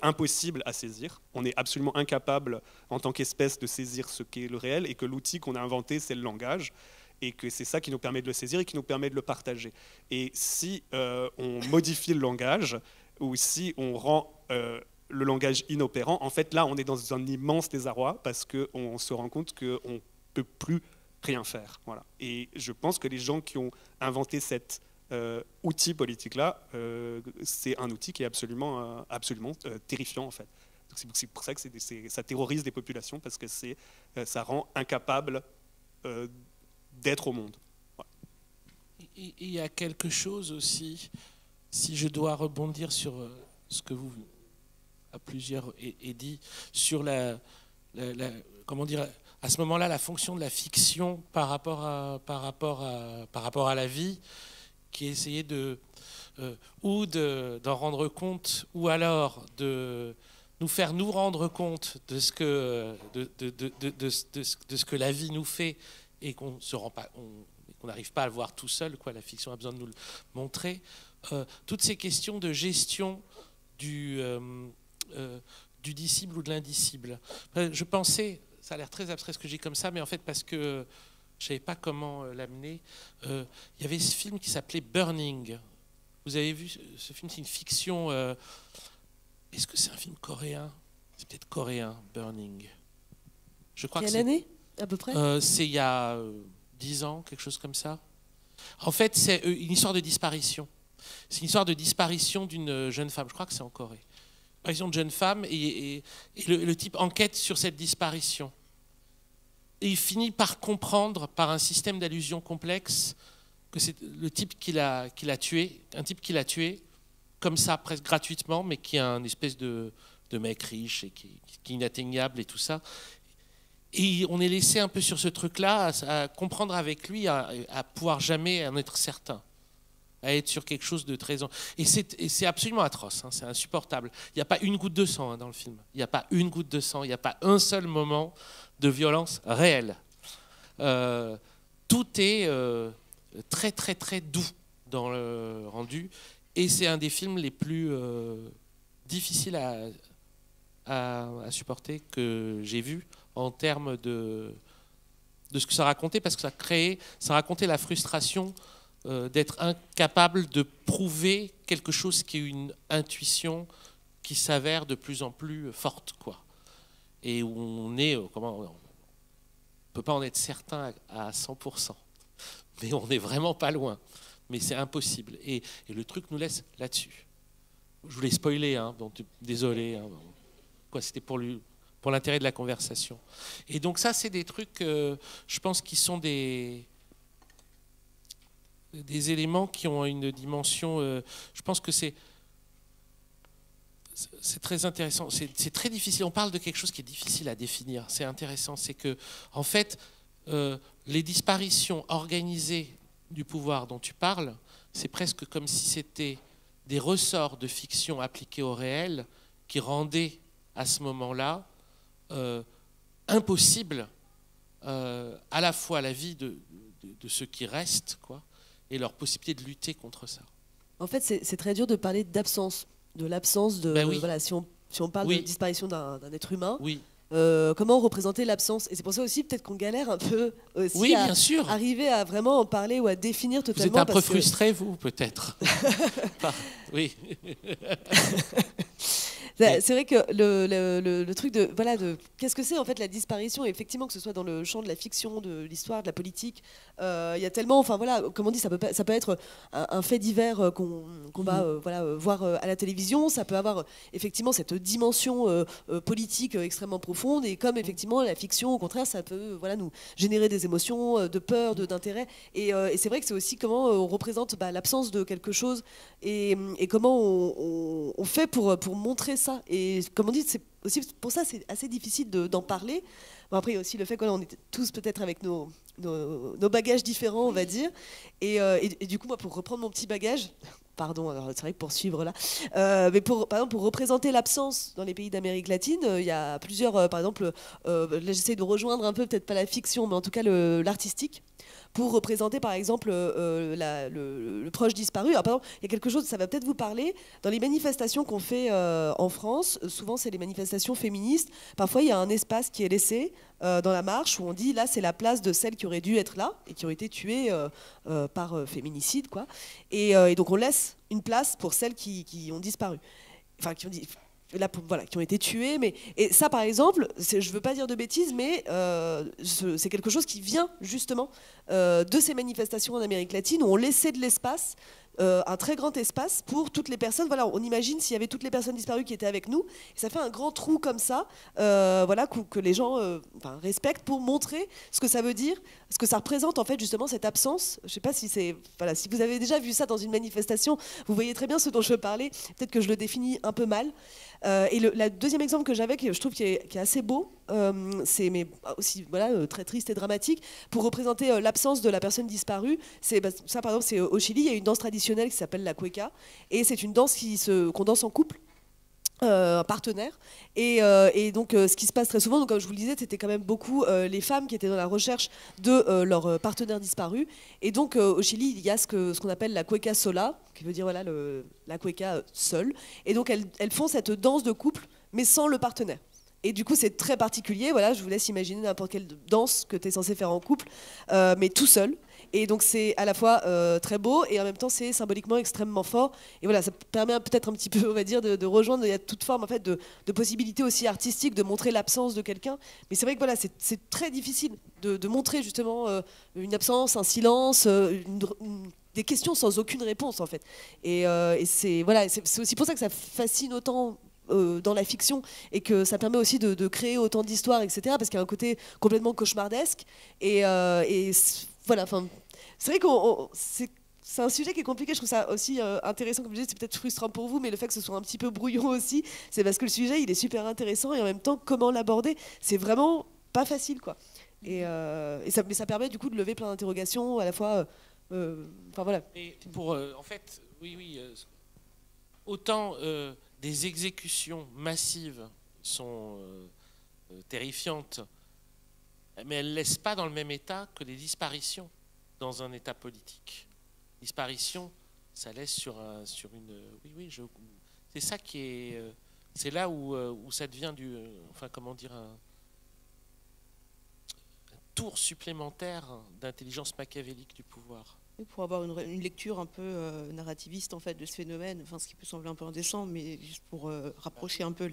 impossible à saisir. On est absolument incapable en tant qu'espèce de saisir ce qu'est le réel, et que l'outil qu'on a inventé, c'est le langage, et que c'est ça qui nous permet de le saisir et qui nous permet de le partager. Et si on modifie le langage, ou si on rend le langage inopérant, en fait là on est dans un immense désarroi, parce qu'on se rend compte qu'on ne peut plus rien faire. Voilà. Et je pense que les gens qui ont inventé cet outil politique-là, c'est un outil qui est absolument terrifiant en fait. C'est pour ça que ça terrorise des populations, parce que ça rend incapable d'être au monde. Voilà. Il y a quelque chose aussi, si je dois rebondir sur ce que vous, à plusieurs, et dit, sur comment dire, à ce moment-là, la fonction de la fiction par rapport à la vie, qui est essayer d'en rendre compte, ou alors de nous faire nous rendre compte de ce que la vie nous fait, et qu'on n'arrive pas à le voir tout seul, quoi. La fiction a besoin de nous le montrer. Toutes ces questions de gestion du dicible ou de l'indicible. Je pensais, ça a l'air très abstrait ce que j'ai comme ça, mais en fait parce que je ne savais pas comment l'amener. Il y avait ce film qui s'appelait Burning. Vous avez vu ce film? C'est une fiction. Est-ce que c'est un film coréen? C'est peut-être coréen, Burning. Je crois. Quelle année à peu près? C'est il y a 10 ans, quelque chose comme ça. En fait, c'est une histoire de disparition. C'est une histoire de disparition d'une jeune femme. Je crois que c'est en Corée. Disparition de jeune femme, et le type enquête sur cette disparition. Et il finit par comprendre, par un système d'allusion complexe, que c'est le type qui l'a tué, un type qui l'a tué, comme ça, presque gratuitement, mais qui est un espèce de mec riche et qui est inatteignable et tout ça. Et on est laissé un peu sur ce truc-là, à comprendre avec lui, à pouvoir jamais en être certain, à être sur quelque chose de très... Et c'est absolument atroce, hein, c'est insupportable. Il n'y a pas une goutte de sang dans le film. Il n'y a pas une goutte de sang, il n'y a pas un seul moment de violence réelle. Tout est très, très, très doux dans le rendu. Et c'est un des films les plus difficiles à supporter que j'ai vu, en termes de ce que ça racontait, parce que ça racontait la frustration d'être incapable de prouver quelque chose qui est une intuition qui s'avère de plus en plus forte, quoi. Et où on est, on ne peut pas en être certain à 100%, mais on n'est vraiment pas loin. Mais c'est impossible. Et le truc nous laisse là-dessus. Je voulais spoiler, hein, donc désolé. Hein, quoi, c'était pour l'intérêt de la conversation. Et donc ça, c'est des trucs, je pense, qui sont des éléments qui ont une dimension... je pense que c'est très intéressant. C'est très difficile. On parle de quelque chose qui est difficile à définir. C'est intéressant. C'est que, en fait, les disparitions organisées du pouvoir dont tu parles, c'est presque comme si c'était des ressorts de fiction appliqués au réel qui rendaient, à ce moment-là, impossible à la fois la vie de ceux qui restent, quoi, et leur possibilité de lutter contre ça. En fait, c'est très dur de parler d'absence, de l'absence de... Ben oui. Voilà, si on parle Oui. de disparition d'un être humain, Oui, comment représenter l'absence? Et c'est pour ça aussi peut-être qu'on galère un peu aussi oui, à bien sûr. arriver à vraiment en parler ou à définir Vous totalement. êtes un peu parce que- frustré, vous, peut-être. Oui. C'est vrai que le truc de qu'est-ce que c'est en fait la disparition, et effectivement que ce soit dans le champ de la fiction, de l'histoire, de la politique, il y a tellement, enfin voilà, comme on dit, ça peut être un fait divers qu'on va voir à la télévision, ça peut avoir effectivement cette dimension politique extrêmement profonde, et comme effectivement la fiction au contraire ça peut nous générer des émotions de peur, d'intérêt, et c'est vrai que c'est aussi comment on représente l'absence de quelque chose, et comment on fait pour montrer ça. Et comme on dit, aussi pour ça c'est assez difficile d'en parler. Bon, après il y a aussi le fait qu'on est tous peut-être avec nos bagages différents, on va dire. Et du coup, moi, pour reprendre mon petit bagage, pardon, alors c'est vrai que pour suivre là, mais par exemple, pour représenter l'absence dans les pays d'Amérique latine, il y a plusieurs, par exemple, là j'essaie de rejoindre un peu, peut-être pas la fiction, mais en tout cas l'artistique, pour représenter par exemple le proche disparu. Alors, par exemple, il y a quelque chose, ça va peut-être vous parler, dans les manifestations qu'on fait en France, souvent c'est les manifestations féministes, parfois il y a un espace qui est laissé dans la marche où on dit là c'est la place de celles qui auraient dû être là et qui ont été tuées par féminicide, quoi. Et donc on laisse une place pour celles qui ont disparu, enfin qui ont dit là, voilà, qui ont été tués. Et ça, par exemple, je ne veux pas dire de bêtises, mais c'est quelque chose qui vient justement de ces manifestations en Amérique latine où on laissait de l'espace, un très grand espace pour toutes les personnes. Voilà, on imagine s'il y avait toutes les personnes disparues qui étaient avec nous, et ça fait un grand trou comme ça, voilà, que les gens respectent pour montrer ce que ça veut dire, ce que ça représente en fait justement cette absence. Je ne sais pas si voilà, si vous avez déjà vu ça dans une manifestation, vous voyez très bien ce dont je veux parler. Peut-être que je le définis un peu mal. Et le deuxième exemple que j'avais, que je trouve qui est assez beau, c'est mais aussi voilà, très triste et dramatique, pour représenter l'absence de la personne disparue. Ça, par exemple, c'est au Chili, il y a une danse traditionnelle qui s'appelle la cueca, et c'est une danse qu'on danse en couple. Un partenaire et donc ce qui se passe très souvent, donc comme je vous le disais, c'était quand même beaucoup les femmes qui étaient dans la recherche de leur partenaire disparu, et donc au Chili il y a ce qu'on appelle la cueca sola, qui veut dire voilà la cueca seule, et donc elles font cette danse de couple mais sans le partenaire. Et du coup, c'est très particulier. Voilà, je vous laisse imaginer n'importe quelle danse que tu es censé faire en couple, mais tout seul. Et donc, c'est à la fois très beau et en même temps, c'est symboliquement extrêmement fort. Et voilà, ça permet peut-être un petit peu, on va dire, de rejoindre. Il y a toute forme en fait, de possibilités aussi artistiques de montrer l'absence de quelqu'un. Mais c'est vrai que voilà, c'est très difficile de montrer justement une absence, un silence, des questions sans aucune réponse en fait. Et c'est voilà, c'est aussi pour ça que ça fascine autant dans la fiction, et que ça permet aussi de créer autant d'histoires, etc., parce qu'il y a un côté complètement cauchemardesque, et voilà, enfin c'est vrai que c'est un sujet qui est compliqué. Je trouve ça aussi intéressant, comme je disais, c'est peut-être frustrant pour vous, mais le fait que ce soit un petit peu brouillon aussi, c'est parce que le sujet il est super intéressant, et en même temps comment l'aborder, c'est vraiment pas facile, quoi. Mais ça permet du coup de lever plein d'interrogations à la fois, enfin voilà. Et pour en fait, oui, autant des exécutions massives sont terrifiantes, mais elles ne laissent pas dans le même état que les disparitions dans un état politique. Disparition, ça laisse sur une... Oui, c'est ça qui est... c'est là où ça devient enfin, comment dire, un tour supplémentaire d'intelligence machiavélique du pouvoir. Pour avoir une lecture un peu narrativiste en fait de ce phénomène, enfin ce qui peut sembler un peu indécent, mais juste pour rapprocher un peu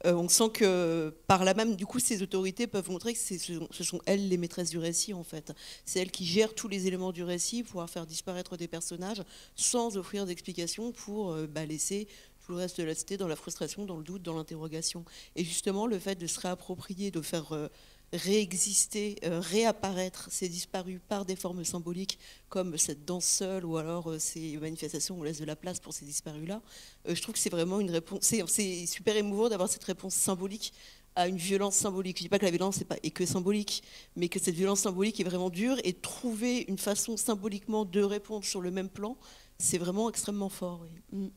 on sent que par là même, du coup, ces autorités peuvent montrer que ce sont elles les maîtresses du récit en fait. C'est elles qui gèrent tous les éléments du récit, pouvoir faire disparaître des personnages sans offrir d'explications pour laisser tout le reste de la cité dans la frustration, dans le doute, dans l'interrogation. Et justement, le fait de se réapproprier, de faire réexister, réapparaître ces disparus par des formes symboliques comme cette danse seule, ou alors ces manifestations où on laisse de la place pour ces disparus-là, je trouve que c'est vraiment une réponse, c'est super émouvant d'avoir cette réponse symbolique à une violence symbolique. Je ne dis pas que la violence est que symbolique, mais que cette violence symbolique est vraiment dure, et trouver une façon symboliquement de répondre sur le même plan, c'est vraiment extrêmement fort. Oui.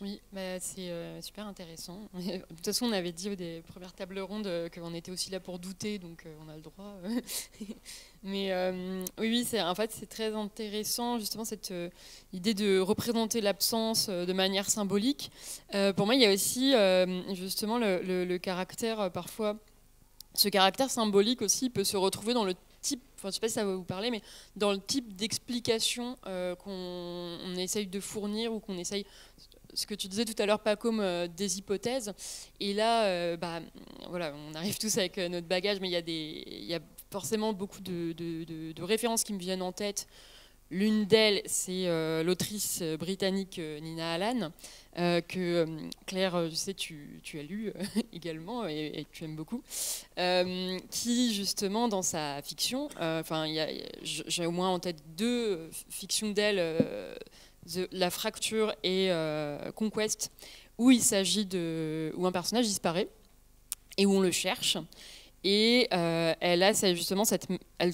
Oui, c'est super intéressant. De toute façon, on avait dit des premières tables rondes qu'on était aussi là pour douter, donc on a le droit. Mais oui, en fait, c'est très intéressant, justement, cette idée de représenter l'absence de manière symbolique. Pour moi, il y a aussi, justement, le caractère, parfois, ce caractère symbolique aussi peut se retrouver dans le type, enfin, je ne sais pas si ça va vous parler, mais dans le type d'explication qu'on essaye de fournir, ou qu'on essaye... Ce que tu disais tout à l'heure, pas comme des hypothèses. Et là, voilà, on arrive tous avec notre bagage, mais il y a forcément beaucoup de références qui me viennent en tête. L'une d'elles, c'est l'autrice britannique Nina Allan, que Claire, je sais, tu as lu également, et tu aimes beaucoup, qui justement dans sa fiction, j'ai au moins en tête 2 fictions d'elle La Fracture et Conquest, où il s'agit où un personnage disparaît et où on le cherche. Et elle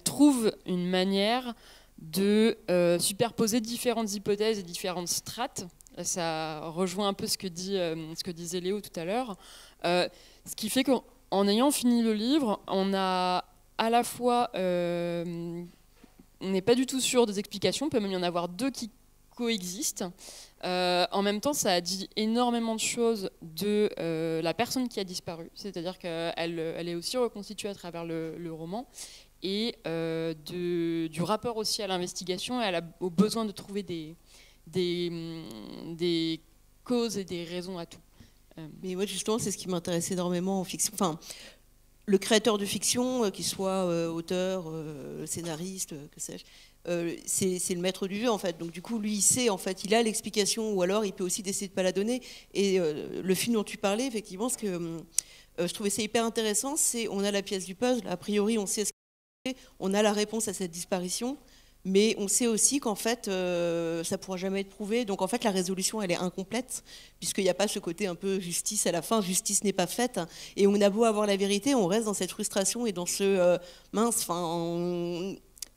trouve une manière de superposer différentes hypothèses et différentes strates. Ça rejoint un peu ce que disait Léo tout à l'heure. Ce qui fait qu'en ayant fini le livre, on a à la fois... on n'est pas du tout sûr des explications, il peut même y en avoir deux qui coexistent. En même temps, ça a dit énormément de choses de la personne qui a disparu, c'est-à-dire qu'elle est aussi reconstituée à travers le roman, et du rapport aussi à l'investigation et au besoin de trouver des causes et des raisons à tout. Mais moi, justement, c'est ce qui m'intéresse énormément en fiction. Enfin, le créateur de fiction, qu'il soit auteur, scénariste, que sais-je, c'est le maître du jeu, en fait. Donc, du coup, lui, il sait, en fait, il a l'explication, ou alors il peut aussi décider de ne pas la donner. Et le film dont tu parlais, effectivement, ce que je trouvais ça hyper intéressant, c'est on a la pièce du puzzle, a priori, on sait ce qu'il fait, on a la réponse à cette disparition. Mais on sait aussi qu'en fait, ça ne pourra jamais être prouvé. Donc en fait, la résolution, elle est incomplète, puisqu'il n'y a pas ce côté un peu justice à la fin. Justice n'est pas faite. Et on a beau avoir la vérité, on reste dans cette frustration et dans ce mince.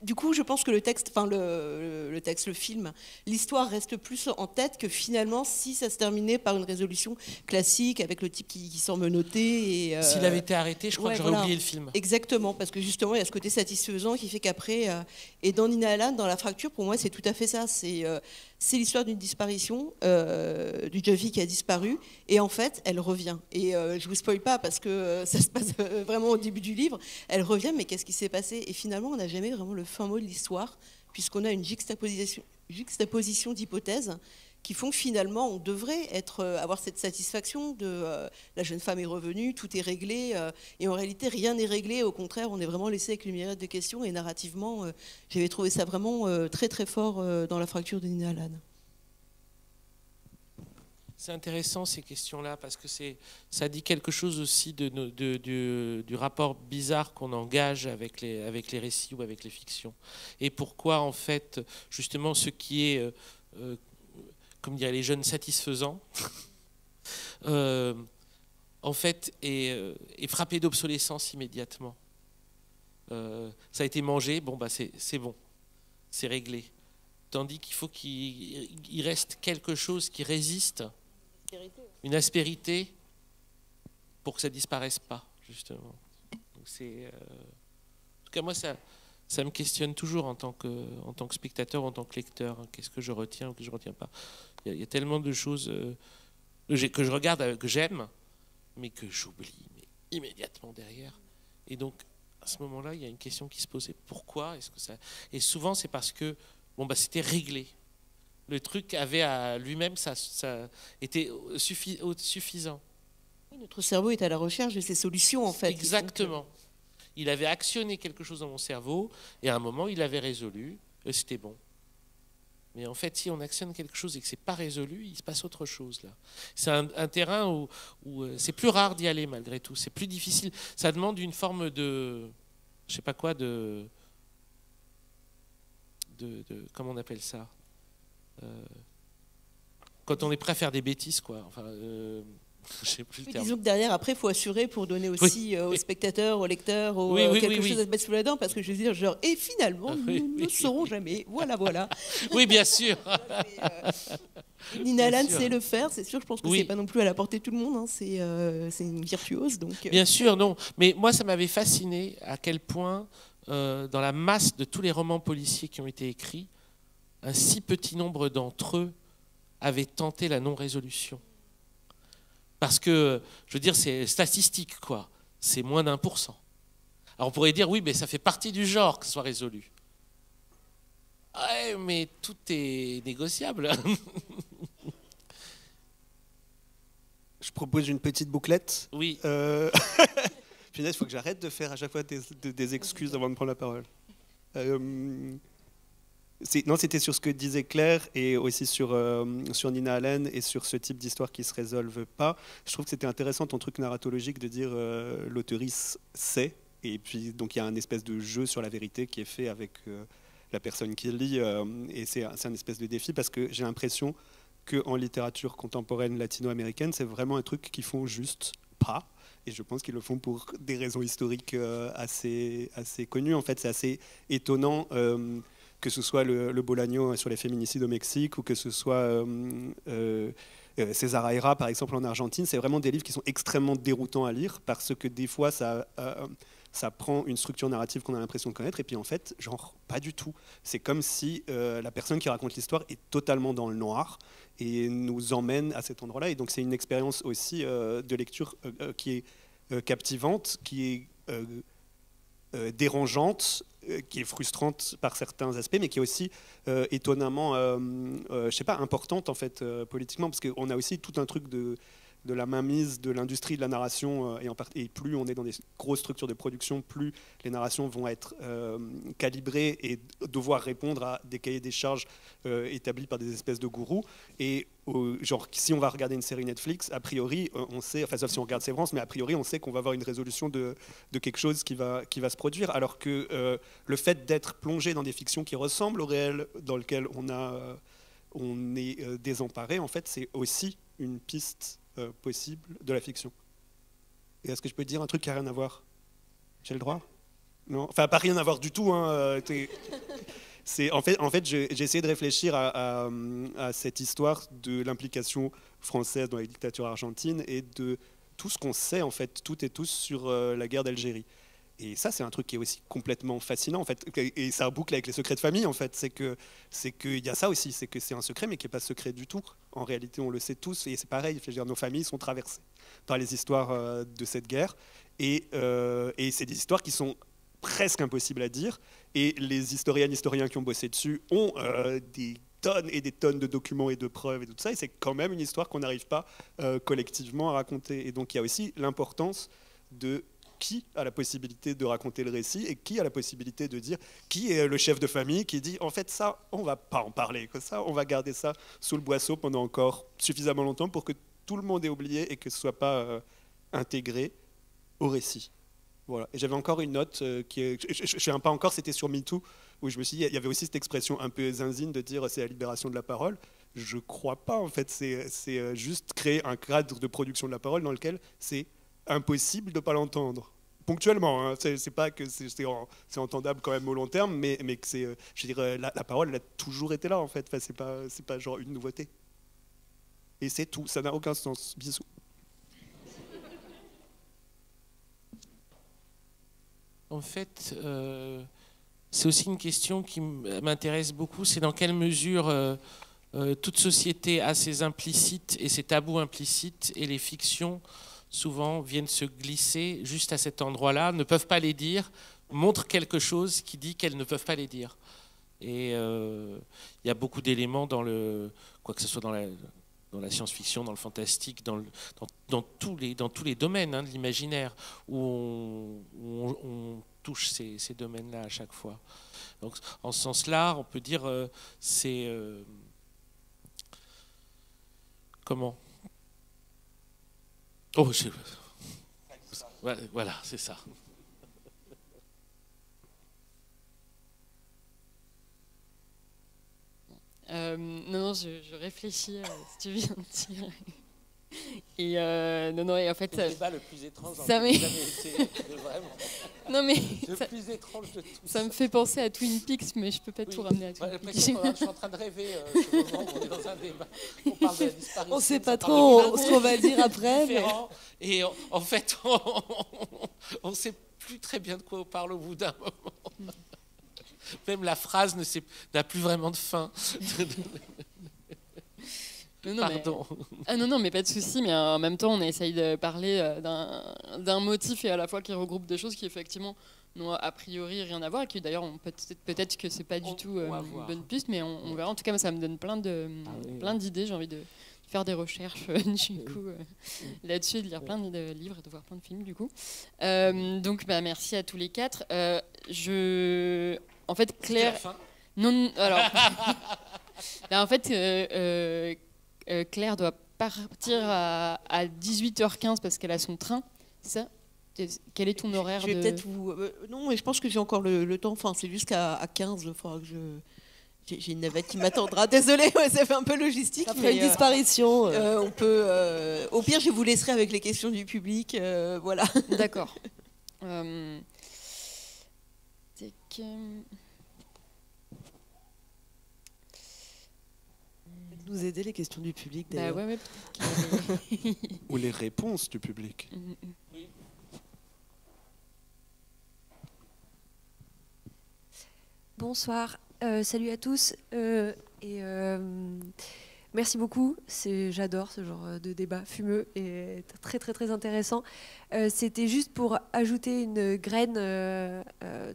Du coup, je pense que le film, l'histoire reste plus en tête que finalement si ça se terminait par une résolution classique avec le type qui semble noté. S'il avait été arrêté, je crois que j'aurais oublié le film. Exactement, parce que justement, il y a ce côté satisfaisant qui fait qu'après, et dans Nina Allan, dans La Fracture, pour moi, c'est tout à fait ça. C'est l'histoire d'une disparition, d'une jeune fille qui a disparu, et en fait, elle revient. Et je vous spoil pas parce que ça se passe vraiment au début du livre. Elle revient, mais qu'est-ce qui s'est passé? Et finalement, on n'a jamais vraiment le fin mot de l'histoire, puisqu'on a une juxtaposition d'hypothèses qui font que finalement, on devrait avoir cette satisfaction de la jeune femme est revenue, tout est réglé, et en réalité, rien n'est réglé. Au contraire, on est vraiment laissé avec une myriade de questions, et narrativement, j'avais trouvé ça vraiment très très fort dans La Fracture de Nina Allan. C'est intéressant ces questions-là parce que ça dit quelque chose aussi du rapport bizarre qu'on engage avec les récits ou avec les fictions. Et pourquoi en fait justement ce qui est, comme diraient les jeunes, satisfaisant, en fait est frappé d'obsolescence immédiatement. Ça a été mangé, bon bah c'est bon, c'est réglé. Tandis qu'il faut qu'il reste quelque chose qui résiste. Une aspérité pour que ça disparaisse pas, justement. Donc en tout cas, moi, ça me questionne toujours en tant que spectateur, en tant que lecteur. Qu'est-ce que je retiens ou que je ne retiens pas? Il y a tellement de choses que je regarde, que j'aime, mais que j'oublie immédiatement derrière. Et donc, à ce moment-là, il y a une question qui se posait. Pourquoi est-ce que ça... Et souvent, c'est parce que c'était réglé. Le truc avait à lui-même, ça était suffisant. Notre cerveau est à la recherche de ces solutions, en fait. Exactement. Il avait actionné quelque chose dans mon cerveau, et à un moment, il avait résolu, et c'était bon. Mais en fait, si on actionne quelque chose et que ce n'est pas résolu, il se passe autre chose, là. C'est un terrain où c'est plus rare d'y aller, malgré tout. C'est plus difficile. Ça demande une forme de... Je ne sais pas quoi, de comment on appelle ça? Quand on est prêt à faire des bêtises, quoi. Enfin, je sais plus le terme. Disons que derrière, après, il faut assurer pour donner aussi aux spectateurs, aux lecteurs, quelque chose à se mettre sous la dent, parce que je veux dire, genre, et finalement, nous ne saurons jamais. Voilà. Oui, bien sûr. Nina Allan sait le faire, c'est sûr. Je pense que c'est pas non plus à la portée de tout le monde. Hein. C'est une virtuose, donc. Bien sûr, non. Mais moi, ça m'avait fasciné à quel point, dans la masse de tous les romans policiers qui ont été écrits, un si petit nombre d'entre eux avaient tenté la non-résolution. Parce que, je veux dire, c'est statistique, quoi. C'est moins d'1%. Alors on pourrait dire, oui, mais ça fait partie du genre que ce soit résolu. Ouais, mais tout est négociable. Je propose une petite bouclette. Oui. Punaise, il faut que j'arrête de faire à chaque fois des excuses avant de prendre la parole. Non, c'était sur ce que disait Claire et aussi sur Nina Allan et sur ce type d'histoire qui ne se résolvent pas. Je trouve que c'était intéressant ton truc narratologique de dire l'auteurice sait, et puis donc il y a un espèce de jeu sur la vérité qui est fait avec la personne qui lit. Et c'est un espèce de défi parce que j'ai l'impression qu'en littérature contemporaine latino-américaine, c'est vraiment un truc qu'ils font juste pas. Et je pense qu'ils le font pour des raisons historiques assez connues. En fait, c'est assez étonnant que ce soit le Bolaño sur les féminicides au Mexique ou que ce soit César Aira, par exemple, en Argentine. C'est vraiment des livres qui sont extrêmement déroutants à lire parce que des fois, ça prend une structure narrative qu'on a l'impression de connaître et puis en fait, genre, pas du tout. C'est comme si la personne qui raconte l'histoire est totalement dans le noir et nous emmène à cet endroit-là. Et donc, c'est une expérience aussi de lecture qui est captivante, qui est dérangeante, qui est frustrante par certains aspects, mais qui est aussi étonnamment, je sais pas, importante en fait politiquement, parce qu'on a aussi tout un truc de la mainmise de l'industrie de la narration, et plus on est dans des grosses structures de production, plus les narrations vont être calibrées et devoir répondre à des cahiers des charges établis par des espèces de gourous. Et genre, si on va regarder une série Netflix, a priori, on sait, enfin sauf si on regarde Sévrance, mais a priori, on sait qu'on va avoir une résolution de quelque chose qui va se produire, alors que le fait d'être plongé dans des fictions qui ressemblent au réel, dans lequel on est désemparé, en fait, c'est aussi une piste possible de la fiction. Et est-ce que je peux dire un truc qui n'a rien à voir? J'ai le droit? Non, enfin pas rien à voir du tout. Hein, en fait j'ai essayé de réfléchir à cette histoire de l'implication française dans la dictature argentine et de tout ce qu'on sait en fait, toutes et tous sur la guerre d'Algérie. Et ça, c'est un truc qui est aussi complètement fascinant, en fait. Et ça boucle avec les secrets de famille, en fait. C'est qu'il y a ça aussi, c'est que c'est un secret, mais qui n'est pas secret du tout. En réalité, on le sait tous, et c'est pareil. Je veux dire, nos familles sont traversées par les histoires de cette guerre. Et c'est des histoires qui sont presque impossibles à dire. Et les historiennes, historiens qui ont bossé dessus ont des tonnes et des tonnes de documents et de preuves et tout ça. Et c'est quand même une histoire qu'on n'arrive pas collectivement à raconter. Et donc, il y a aussi l'importance de qui a la possibilité de raconter le récit et qui a la possibilité de dire qui est le chef de famille qui dit en fait ça on va pas en parler, que ça on va garder ça sous le boisseau pendant encore suffisamment longtemps pour que tout le monde ait oublié et que ce soit pas intégré au récit. Voilà. Et j'avais encore une note je sais pas encore, c'était sur MeToo où je me suis dit il y avait aussi cette expression un peu zinzine de dire c'est la libération de la parole. Je crois pas en fait, c'est juste créer un cadre de production de la parole dans lequel c'est impossible de ne pas l'entendre. Ponctuellement, hein. C'est pas que c'est entendable quand même au long terme, mais que c'est, je dirais, la parole elle a toujours été là en fait. Enfin, c'est pas genre une nouveauté. Et c'est tout, ça n'a aucun sens. Bisous. En fait, c'est aussi une question qui m'intéresse beaucoup, c'est dans quelle mesure toute société a ses implicites et ses tabous implicites, et les fictions souvent viennent se glisser juste à cet endroit-là, ne peuvent pas les dire, montrent quelque chose qui dit qu'elles ne peuvent pas les dire. Et il y a beaucoup d'éléments dans quoi que ce soit dans la science-fiction, dans le fantastique, dans tous les domaines de l'imaginaire, où on touche ces domaines-là à chaque fois. Donc, en ce sens-là, on peut dire c'est... comment ? Oh, voilà, c'est ça. Non, je réfléchis à ce que tu viens de dire. Et non, et en fait, c'est le débat le plus étrange ça jamais été, vraiment. Non mais le plus étrange de tout. Ça me fait penser à Twin Peaks, mais je peux pas tout ramener à Twin Peaks. Je suis en train de rêver ce moment où on est dans un débat. On parle de la disparition. On ne sait pas trop ce qu'on va dire après. Mais... Et en fait, on ne sait plus très bien de quoi on parle au bout d'un moment. Même la phrase n'a plus vraiment de fin. Pardon. Mais pas de souci. Mais en même temps, on essaye de parler d'un motif et à la fois qui regroupe des choses qui effectivement n'ont a priori rien à voir et qui d'ailleurs peut-être que c'est pas du tout une bonne piste, mais on verra. En tout cas, moi, ça me donne plein d'idées. J'ai envie de faire des recherches du coup là-dessus, et de lire plein de livres et de voir plein de films du coup. Donc, merci à tous les quatre. En fait, Claire. Non, alors. En fait. Claire doit partir à 18h15 parce qu'elle a son train, c'est ça? Quel est ton horaire Je vais peut-être vous... non, mais je pense que j'ai encore le temps. Enfin, c'est jusqu'à 15. Il faudra que j'ai une navette qui m'attendra. Désolée, ouais, ça fait un peu logistique. Après une disparition. On peut... au pire, je vous laisserai avec les questions du public. Voilà. D'accord. Nous aider les questions du public, Bah d'ailleurs. ouais, Ou les réponses du public. Bonsoir, salut à tous. Merci beaucoup. J'adore ce genre de débat fumeux et très très très intéressant. C'était juste pour ajouter une graine.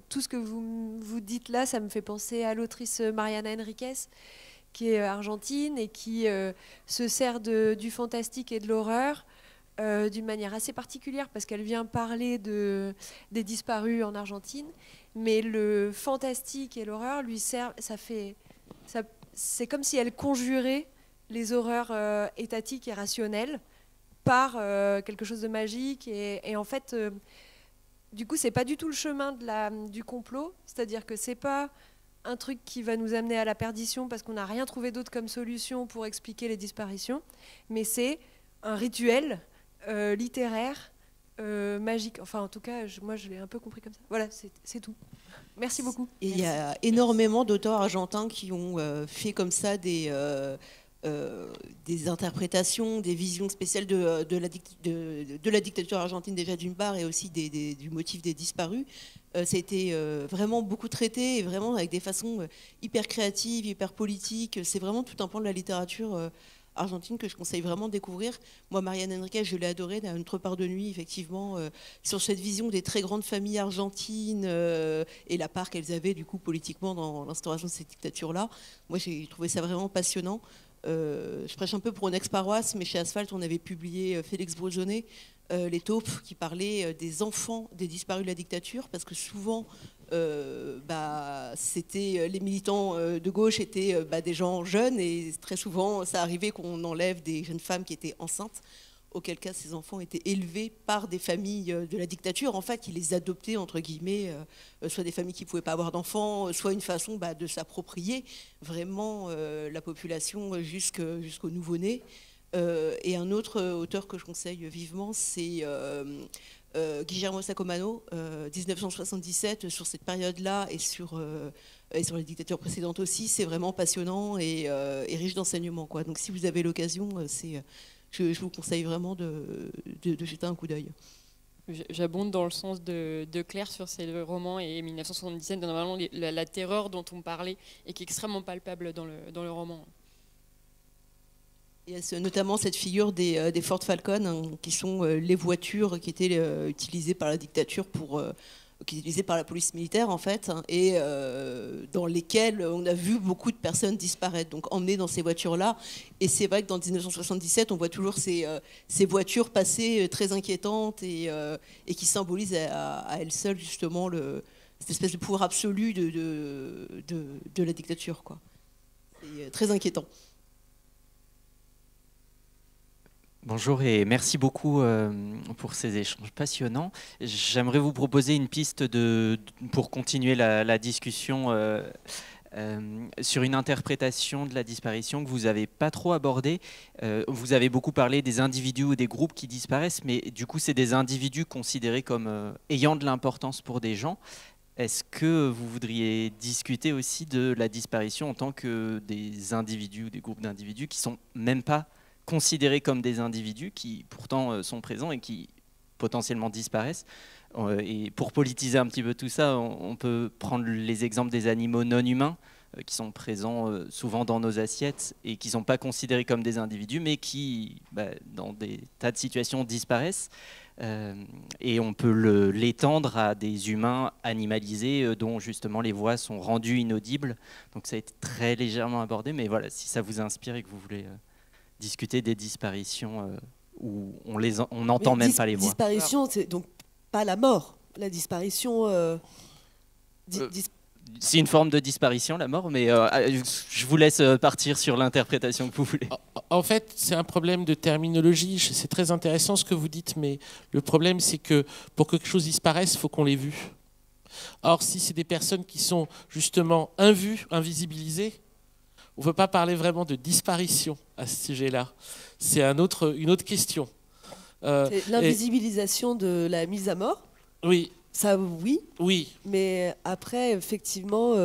Tout ce que vous dites là, ça me fait penser à l'autrice Mariana Enriquez, qui est argentine et qui se sert du fantastique et de l'horreur d'une manière assez particulière, parce qu'elle vient parler des disparus en Argentine, mais le fantastique et l'horreur lui servent. C'est comme si elle conjurait les horreurs étatiques et rationnelles par quelque chose de magique, et en fait, du coup, c'est pas du tout le chemin du complot, c'est-à-dire que c'est pas un truc qui va nous amener à la perdition parce qu'on n'a rien trouvé d'autre comme solution pour expliquer les disparitions, mais c'est un rituel littéraire, magique. Enfin, en tout cas, moi, je l'ai un peu compris comme ça. Voilà, c'est tout. Merci beaucoup. Et il y a énormément d'auteurs argentins qui ont fait comme ça des interprétations, des visions spéciales de la dictature argentine déjà d'une part, et aussi du motif des disparus. Ça a été vraiment beaucoup traité, et vraiment avec des façons hyper créatives, hyper politiques. C'est vraiment tout un pan de la littérature argentine que je conseille vraiment de découvrir. Moi, Mariana Enriquez, je l'ai adorée dans Notre part de nuit, effectivement, sur cette vision des très grandes familles argentines et la part qu'elles avaient du coup politiquement dans l'instauration de cette dictature-là. Moi, j'ai trouvé ça vraiment passionnant. Je prêche un peu pour une ex-paroisse, mais chez Asphalt, on avait publié Félix Brojonnet, Les taupes, qui parlait des enfants des disparus de la dictature, parce que souvent, c'était les militants de gauche étaient des gens jeunes, et très souvent, ça arrivait qu'on enlève des jeunes femmes qui étaient enceintes, auquel cas ces enfants étaient élevés par des familles de la dictature. En fait, ils les adoptaient, entre guillemets, soit des familles qui ne pouvaient pas avoir d'enfants, soit une façon de s'approprier vraiment la population jusqu'au nouveau-né. Et un autre auteur que je conseille vivement, c'est Guillermo Sacomano, 1977, sur cette période-là et sur les dictatures précédentes aussi. C'est vraiment passionnant et riche d'enseignements, quoi. Donc si vous avez l'occasion, je vous conseille vraiment de jeter un coup d'œil. J'abonde dans le sens de Claire sur ces romans, et 1977, normalement la terreur dont on parlait et qui est extrêmement palpable dans le roman. Il y a notamment cette figure des Ford Falcon, hein, qui sont les voitures qui étaient utilisées par la dictature qui utilisées par la police militaire en fait, hein, et dans lesquelles on a vu beaucoup de personnes disparaître, donc emmenées dans ces voitures-là. Et c'est vrai que dans 1977, on voit toujours ces voitures passer très inquiétantes et qui symbolisent à elles seules justement cette espèce de pouvoir absolu de la dictature, quoi. C'est très inquiétant. Bonjour et merci beaucoup pour ces échanges passionnants. J'aimerais vous proposer une piste pour continuer la discussion sur une interprétation de la disparition que vous n'avez pas trop abordée. Vous avez beaucoup parlé des individus ou des groupes qui disparaissent, mais du coup, c'est des individus considérés comme ayant de l'importance pour des gens. Est-ce que vous voudriez discuter aussi de la disparition en tant que des individus ou des groupes d'individus qui ne sont même pas considérés comme des individus, qui pourtant sont présents et qui potentiellement disparaissent? Et pour politiser un petit peu tout ça, on peut prendre les exemples des animaux non humains qui sont présents souvent dans nos assiettes et qui ne sont pas considérés comme des individus, mais qui, dans des tas de situations, disparaissent. Et on peut l'étendre à des humains animalisés dont justement les voix sont rendues inaudibles. Donc ça a été très légèrement abordé, mais voilà, si ça vous inspire et que vous voulez discuter des disparitions où on n'entend même pas les voix. Disparition, c'est donc pas la mort. La disparition... c'est une forme de disparition, la mort, mais je vous laisse partir sur l'interprétation que vous voulez. En fait, c'est un problème de terminologie. C'est très intéressant ce que vous dites, mais le problème, c'est que pour que quelque chose disparaisse, il faut qu'on l'ait vu. Or, si c'est des personnes qui sont justement invues, invisibilisées, on ne peut pas parler vraiment de disparition à ce sujet-là. C'est une autre question. C'est l'invisibilisation de la mise à mort. Oui. Ça, oui. Oui. Mais après, effectivement,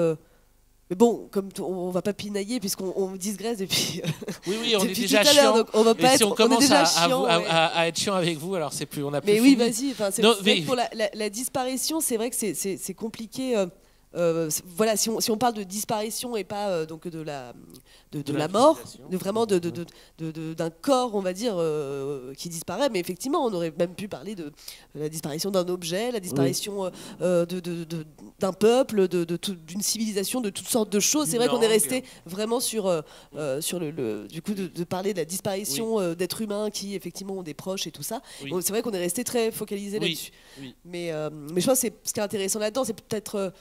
mais bon, comme on va pas pinailler puisqu'on digresse depuis. Oui, on est depuis déjà tout à l'heure, chiant. donc on va pas et si être, on commence chiant, à être chiant avec vous, alors c'est plus, on a plus. Mais fini. oui, vas-y. C'est vrai que pour la disparition, c'est vrai que c'est compliqué. Voilà, si on parle de disparition et pas donc de la mort, vraiment d'un corps, on va dire, qui disparaît. Mais effectivement, on aurait même pu parler de la disparition d'un objet, la disparition d'un peuple, d'une civilisation, de toutes sortes de choses. C'est vrai qu'on est resté vraiment sur du coup de parler de la disparition d'êtres humains qui effectivement ont des proches et tout ça. Oui. C'est vrai qu'on est resté très focalisé là-dessus. Oui. Mais je pense que ce qui est intéressant là-dedans, c'est peut-être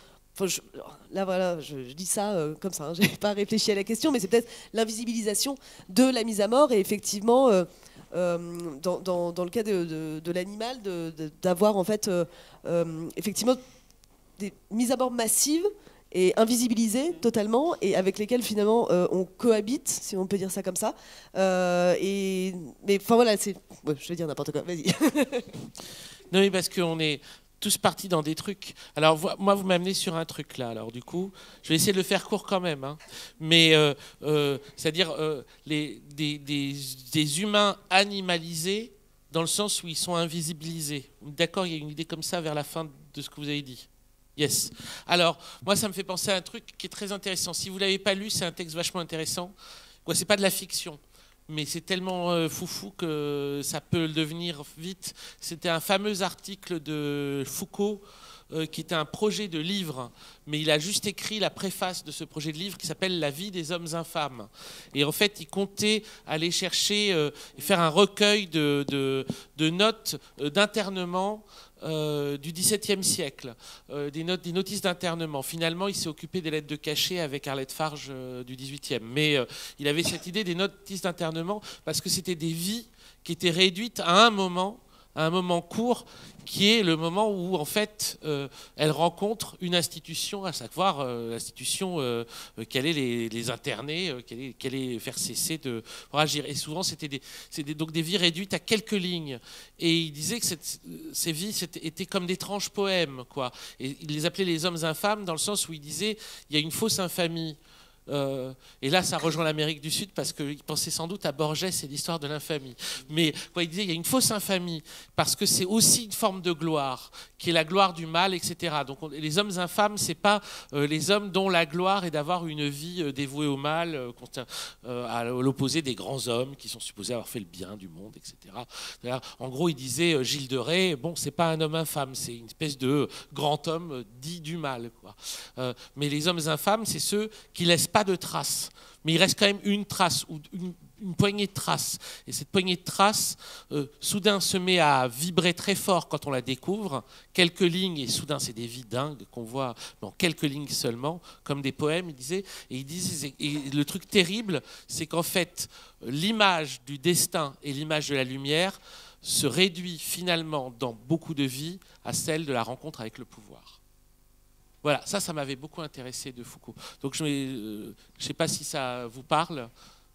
là voilà, je dis ça comme ça, hein, j'ai pas réfléchi à la question, mais c'est peut-être l'invisibilisation de la mise à mort et effectivement dans le cas de l'animal d'avoir en fait effectivement des mises à mort massives et invisibilisées totalement et avec lesquelles finalement on cohabite, si on peut dire ça comme ça. Mais enfin voilà, je vais dire n'importe quoi, vas-y. Non mais parce qu'on est tous partis dans des trucs. Alors moi, vous m'amenez sur un truc là. Alors du coup, je vais essayer de le faire court quand même. Hein. Mais c'est-à-dire des humains animalisés dans le sens où ils sont invisibilisés. D'accord, il y a une idée comme ça vers la fin de ce que vous avez dit. Yes. Alors moi, ça me fait penser à un truc qui est très intéressant. Si vous l'avez pas lu, c'est un texte vachement intéressant. Quoi, c'est pas de la fiction. Mais c'est tellement foufou que ça peut le devenir vite. C'était un fameux article de Foucault qui était un projet de livre, mais il a juste écrit la préface de ce projet de livre qui s'appelle « La vie des hommes infâmes ». Et en fait, il comptait aller chercher, faire un recueil de notes d'internement du XVIIe siècle, des notices d'internement. Finalement, il s'est occupé des lettres de cachet avec Arlette Farge du XVIIIe. Mais il avait cette idée des notices d'internement parce que c'était des vies qui étaient réduites à un moment court, qui est le moment où en fait elle rencontre une institution, à savoir l'institution qui allait les interner, qui allait faire cesser pour agir. Et souvent c'était donc des vies réduites à quelques lignes. Et il disait que ces vies étaient comme d'étranges poèmes, quoi. Et il les appelait les hommes infâmes dans le sens où il disait il y a une fausse infamie. Et là, ça rejoint l'Amérique du Sud parce qu'il pensait sans doute à Borges et l'histoire de l'infamie. Mais quoi, il disait il y a une fausse infamie parce que c'est aussi une forme de gloire, qui est la gloire du mal, etc. Donc les hommes infâmes, c'est pas les hommes dont la gloire est d'avoir une vie dévouée au mal, à l'opposé des grands hommes qui sont supposés avoir fait le bien du monde, etc. En gros, il disait Gilles de Rais, bon, c'est pas un homme infâme, c'est une espèce de grand homme dit du mal, quoi. Mais les hommes infâmes, c'est ceux qui laissent pas de traces, mais il reste quand même une trace ou une poignée de traces. Et cette poignée de traces, soudain, se met à vibrer très fort quand on la découvre. Quelques lignes, et soudain, c'est des vies dingues qu'on voit dans quelques lignes seulement, comme des poèmes, il disait. Et le truc terrible, c'est qu'en fait, l'image du destin et l'image de la lumière se réduit finalement dans beaucoup de vies à celle de la rencontre avec le pouvoir. Voilà, ça m'avait beaucoup intéressé de Foucault. Donc je ne sais pas si ça vous parle.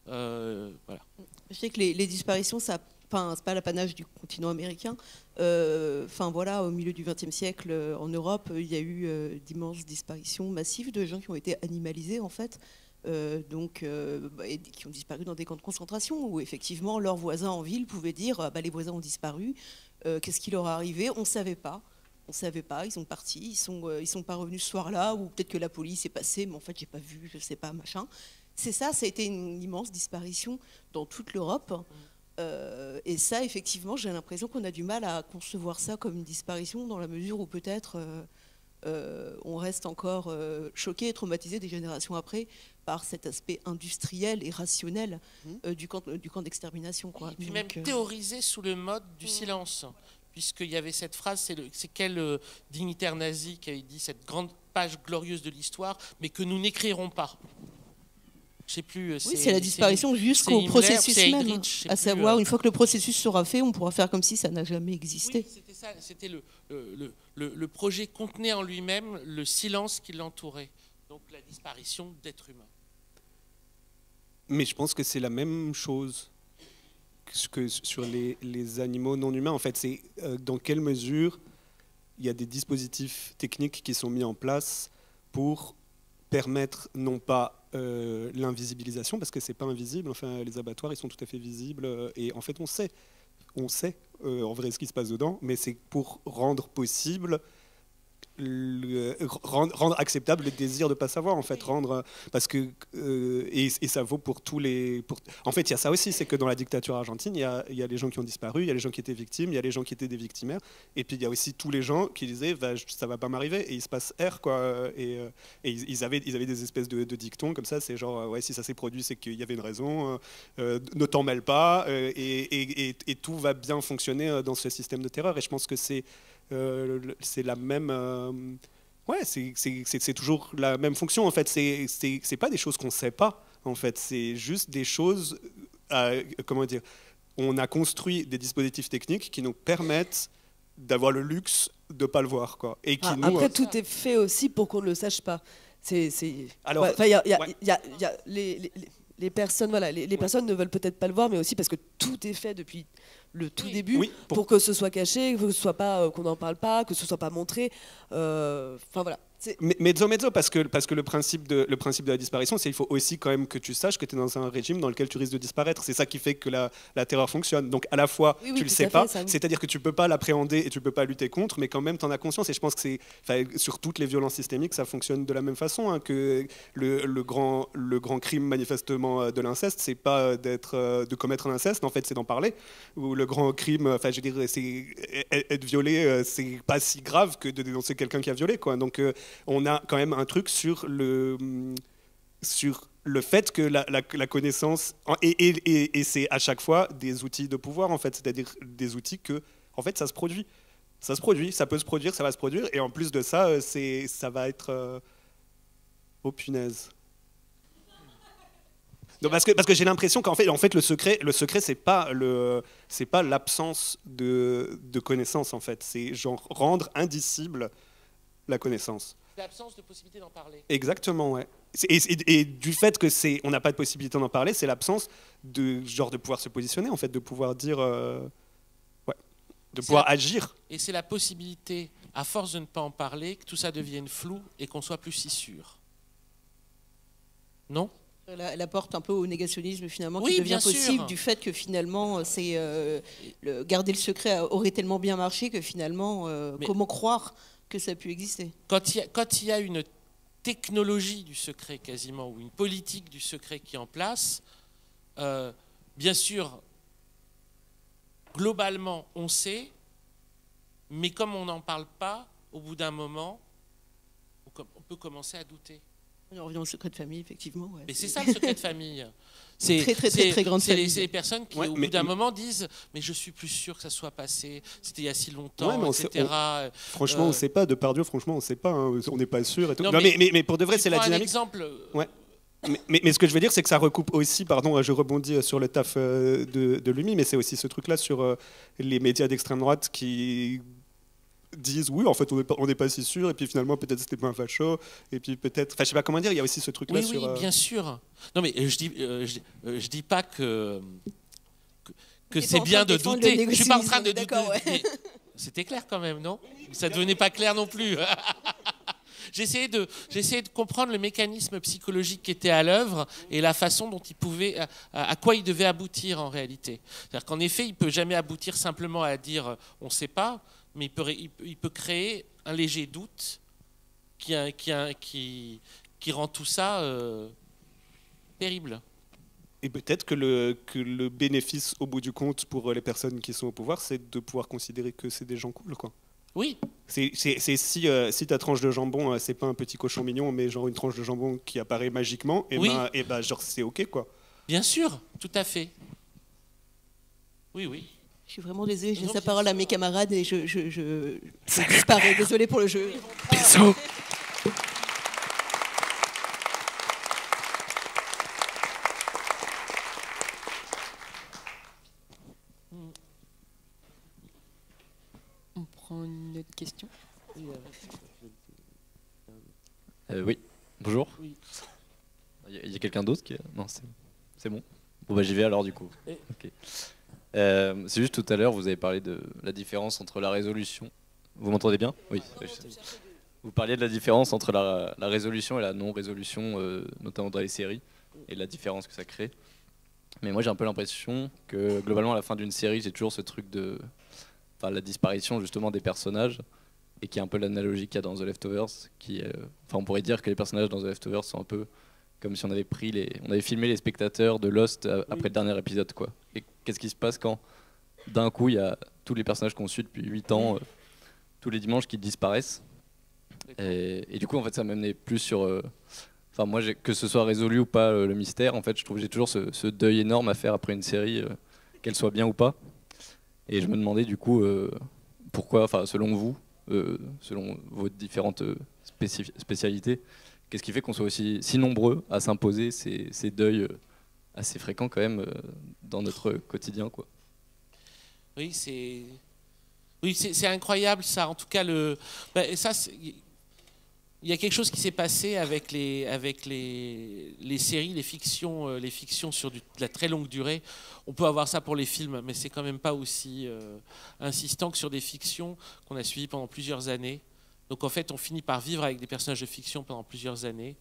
Voilà. Je sais que les disparitions, c'est pas l'apanage du continent américain. Voilà, au milieu du XXe siècle, en Europe, il y a eu d'immenses disparitions massives de gens qui ont été animalisés, en fait. Et qui ont disparu dans des camps de concentration où effectivement leurs voisins en ville pouvaient dire les voisins ont disparu, qu'est-ce qui leur est arrivé, on ne savait pas. On ne savait pas, ils sont partis, ils sont pas revenus ce soir-là, ou peut-être que la police est passée, mais en fait, j'ai pas vu, je sais pas, machin. C'est ça a été une immense disparition dans toute l'Europe. Et ça, effectivement, j'ai l'impression qu'on a du mal à concevoir ça comme une disparition, dans la mesure où peut-être on reste encore choqué et traumatisé des générations après par cet aspect industriel et rationnel du camp d'extermination. Et puis même théorisé sous le mode du silence. puisqu'il y avait cette phrase, c'est quel dignitaire nazi qui avait dit cette grande page glorieuse de l'histoire, mais que nous n'écrirons pas. Je sais plus. Oui, c'est la disparition jusqu'au processus même. À savoir, une fois que le processus sera fait, on pourra faire comme si ça n'a jamais existé. Oui, c'était ça. C'était le projet contenait en lui-même le silence qui l'entourait. Donc la disparition d'êtres humains. Mais je pense que c'est la même chose que sur les animaux non humains. En fait, c'est dans quelle mesure il y a des dispositifs techniques qui sont mis en place pour permettre non pas l'invisibilisation, parce que c'est pas invisible, enfin les abattoirs ils sont tout à fait visibles, et en fait on sait en vrai ce qui se passe dedans, mais c'est pour rendre possible rendre acceptable le désir de pas savoir, en fait, rendre, parce que et ça vaut pour tous les en fait il y a ça aussi, c'est que dans la dictature argentine il y a les gens qui ont disparu, il y a les gens qui étaient victimes, il y a les gens qui étaient des victimaires, et puis il y a aussi tous les gens qui disaient ça va pas m'arriver, et il se passe R quoi, et ils avaient des espèces de dictons comme ça, c'est genre ouais, si ça s'est produit c'est qu'il y avait une raison, ne t'en mêle pas, et tout va bien fonctionner dans ce système de terreur, et je pense que c'est la même ouais, c'est toujours la même fonction en fait, c'est pas des choses qu'on sait pas en fait, c'est juste des choses comment dire, on a construit des dispositifs techniques qui nous permettent d'avoir le luxe de pas le voir quoi, et qui nous, après tout est fait aussi pour qu'on ne le sache pas, alors ouais, y a les personnes, voilà, les personnes ne veulent peut-être pas le voir, mais aussi parce que tout est fait depuis le tout début, pour que ce soit caché, que ce soit pas, qu'on n'en parle pas, que ce soit pas montré. Enfin voilà. Mezzo, parce que le principe de la disparition, c'est qu'il faut aussi quand même que tu saches que tu es dans un régime dans lequel tu risques de disparaître. C'est ça qui fait que la terreur fonctionne. Donc à la fois, tu le sais pas, c'est-à-dire que tu peux pas l'appréhender et tu peux pas lutter contre, mais quand même tu en as conscience. Et je pense que sur toutes les violences systémiques, ça fonctionne de la même façon, hein, que le grand crime manifestement de l'inceste, c'est pas de commettre un inceste, en fait c'est d'en parler. Ou le grand crime, enfin je veux dire, c'est être violé, c'est pas si grave que de dénoncer quelqu'un qui a violé, quoi. Donc on a quand même un truc sur le fait que la connaissance, et c'est à chaque fois des outils de pouvoir, en fait, c'est-à-dire des outils que, en fait, ça se produit, ça peut se produire, ça va se produire, et en plus de ça, ça va être... Oh punaise. Donc, parce que j'ai l'impression qu'en fait le secret c'est pas l'absence de connaissance, en fait, c'est genre rendre indicible la connaissance. L'absence de possibilité d'en parler. Exactement, ouais. Et du fait que on n'a pas de possibilité d'en parler, c'est l'absence de pouvoir se positionner, en fait, de pouvoir dire, pouvoir agir. Et c'est la possibilité, à force de ne pas en parler, que tout ça devienne flou et qu'on soit plus si sûr. Non ? Elle apporte un peu au négationnisme finalement, oui, qui devient possible sûr. Du fait que finalement garder le secret aurait tellement bien marché que finalement comment croire que ça a pu exister. Quand il y a une technologie du secret quasiment, ou une politique du secret qui est en place, bien sûr, globalement on sait, mais comme on n'en parle pas, au bout d'un moment, on peut commencer à douter. On revient au secret de famille, effectivement. Ouais. Mais c'est ça le secret de famille. C'est très grande famille. C'est les personnes qui, au bout d'un moment, disent « mais je suis plus sûr que ça soit passé, c'était il y a si longtemps, etc. » Franchement, on ne sait pas. Depardieu, franchement, on ne sait pas. Hein. On n'est pas sûr. Et tout. Non, mais pour de vrai, c'est la dynamique. Exemple. Ouais. Mais ce que je veux dire, c'est que ça recoupe aussi, pardon, je rebondis sur le taf de Lumi, mais c'est aussi ce truc-là sur les médias d'extrême droite qui disent oui, en fait on n'est pas si sûr, et puis finalement peut-être c'était pas un facho, et puis peut-être, enfin je sais pas comment dire, il y a aussi ce truc là sur oui, bien sûr. Non mais je dis pas que c'est bien de douter, je suis pas en train de douter, ouais. C'était clair quand même, non? Ça devenait pas clair non plus. J'essayais de comprendre le mécanisme psychologique qui était à l'œuvre et la façon dont il pouvait, à quoi il devait aboutir en réalité. C'est-à-dire qu'en effet, il peut jamais aboutir simplement à dire on ne sait pas, mais il peut créer un léger doute qui rend tout ça terrible. Et peut-être que le bénéfice au bout du compte pour les personnes qui sont au pouvoir, c'est de pouvoir considérer que c'est des gens cool, quoi. Oui. C'est si ta tranche de jambon, c'est pas un petit cochon mignon, mais genre une tranche de jambon qui apparaît magiquement, et genre c'est ok, quoi. Bien sûr, tout à fait. Oui. Je suis vraiment désolée, je laisse la parole à mes camarades et je disparais. Désolée pour le jeu. Bisous. On prend une autre question. Oui, bonjour. Oui. Il y a quelqu'un d'autre qui... Non, c'est bon. Bon, bah, j'y vais alors du coup. Ok. C'est juste tout à l'heure, vous avez parlé de la différence entre la résolution. Vous m'entendez bien? Oui. Vous parliez de la différence entre la résolution et la non-résolution, notamment dans les séries, et la différence que ça crée. Mais moi, j'ai un peu l'impression que globalement, à la fin d'une série, j'ai toujours ce truc de... Enfin, la disparition justement des personnages, et qui est un peu l'analogie qu'il y a dans The Leftovers, qui enfin, on pourrait dire que les personnages dans The Leftovers sont un peu comme si on avait on avait filmé les spectateurs de Lost après le dernier épisode, quoi. Et qu'est-ce qui se passe quand d'un coup il y a tous les personnages qu'on suit depuis 8 ans, tous les dimanches qui disparaissent, et du coup en fait ça m'amenait plus sur enfin moi que ce soit résolu ou pas le mystère, en fait je trouve que j'ai toujours ce deuil énorme à faire après une série, qu'elle soit bien ou pas, et je me demandais du coup pourquoi, enfin selon vous, selon vos différentes spécialités, qu'est-ce qui fait qu'on soit aussi si nombreux à s'imposer ces deuils assez fréquents quand même dans notre quotidien, quoi. Oui, c'est incroyable ça. En tout cas, ça, il y a quelque chose qui s'est passé avec les séries, les fictions sur de la très longue durée. On peut avoir ça pour les films, mais c'est quand même pas aussi insistant que sur des fictions qu'on a suivies pendant plusieurs années. Donc en fait, on finit par vivre avec des personnages de fiction pendant plusieurs années.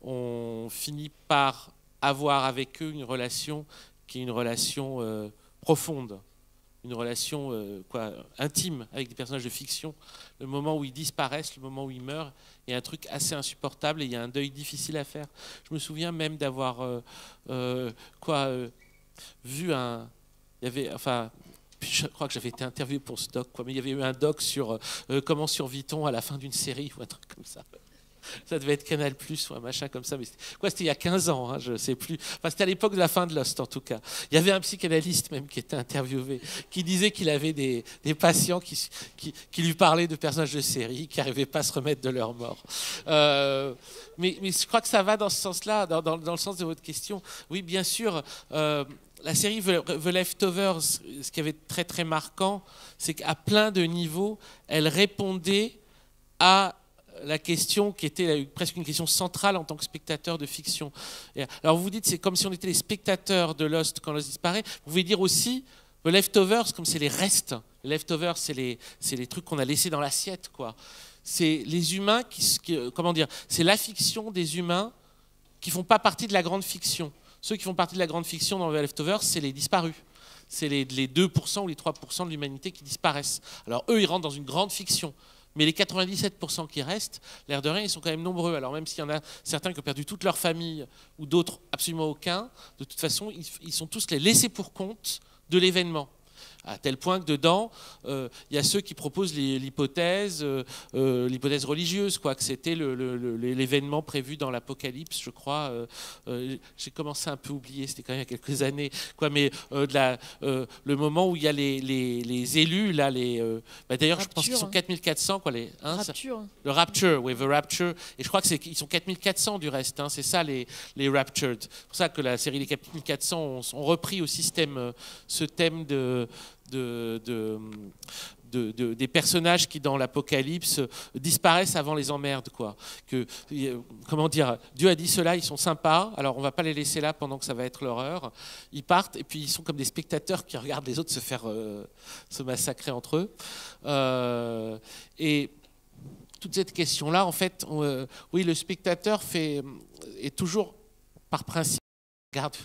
On finit par avoir avec eux une relation qui est une relation profonde, une relation intime avec des personnages de fiction. Le moment où ils disparaissent, le moment où ils meurent, il y a un truc assez insupportable et il y a un deuil difficile à faire. Je me souviens même d'avoir vu un... Il y avait... Enfin, je crois que j'avais été interviewé pour ce doc, mais il y avait eu un doc sur comment survit-on à la fin d'une série ou un truc comme ça. Ça devait être Canal+, ou un machin comme ça. Mais c'était il y a 15 ans, hein, je ne sais plus. Enfin, c'était à l'époque de la fin de Lost, en tout cas. Il y avait un psychanalyste même qui était interviewé, qui disait qu'il avait des patients qui lui parlaient de personnages de série, qui n'arrivaient pas à se remettre de leur mort. Mais je crois que ça va dans ce sens-là, dans le sens de votre question. Oui, bien sûr. La série The Leftovers, ce qui avait très très marquant, c'est qu'à plein de niveaux, elle répondait à la question qui était presque une question centrale en tant que spectateur de fiction. Alors vous dites, c'est comme si on était les spectateurs de Lost quand Lost disparaît. Vous pouvez dire aussi The Leftovers, comme c'est les restes. Les leftovers, c'est les trucs qu'on a laissés dans l'assiette, quoi. C'est les humains comment dire, c'est la fiction des humains qui font pas partie de la grande fiction. Ceux qui font partie de la grande fiction dans The Leftovers, c'est les disparus. C'est les 2% ou les 3% de l'humanité qui disparaissent. Alors eux, ils rentrent dans une grande fiction. Mais les 97% qui restent, l'air de rien, ils sont quand même nombreux. Alors même s'il y en a certains qui ont perdu toute leur famille ou d'autres absolument aucun, de toute façon, ils sont tous les laissés pour compte de l'événement. À tel point que dedans, il y a ceux qui proposent l'hypothèse religieuse, quoi, que c'était l'événement prévu dans l'Apocalypse, je crois. J'ai commencé à un peu oublier, c'était quand même il y a quelques années, quoi, mais le moment où il y a les élus, là, d'ailleurs, je pense qu'ils sont 4400, quoi, le Rapture, oui, The Rapture, et je crois qu'ils sont 4400 du reste, hein, c'est ça les Raptured. C'est pour ça que la série des 4400 ont repris au système ce thème des personnages qui dans l'Apocalypse disparaissent avant les emmerdes, quoi. Comment dire, Dieu a dit cela, ils sont sympas, alors on va pas les laisser là pendant que ça va être l'horreur. Ils partent et puis ils sont comme des spectateurs qui regardent les autres se massacrer entre eux. Et toute cette question-là, en fait, oui, le spectateur est toujours par principe regarde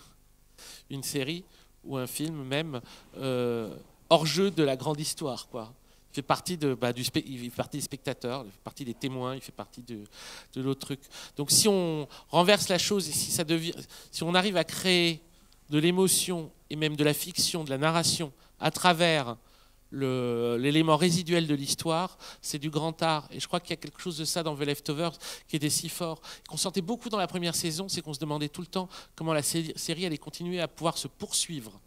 une série ou un film même hors jeu de la grande histoire, quoi. Il fait partie il fait partie des spectateurs, il fait partie des témoins, il fait partie de l'autre truc. Donc si on renverse la chose et si on arrive à créer de l'émotion et même de la fiction, de la narration à travers l'élément résiduel de l'histoire, c'est du grand art. Et je crois qu'il y a quelque chose de ça dans The Leftovers qui était si fort, qu'on sentait beaucoup dans la première saison, c'est qu'on se demandait tout le temps comment la série allait continuer à pouvoir se poursuivre.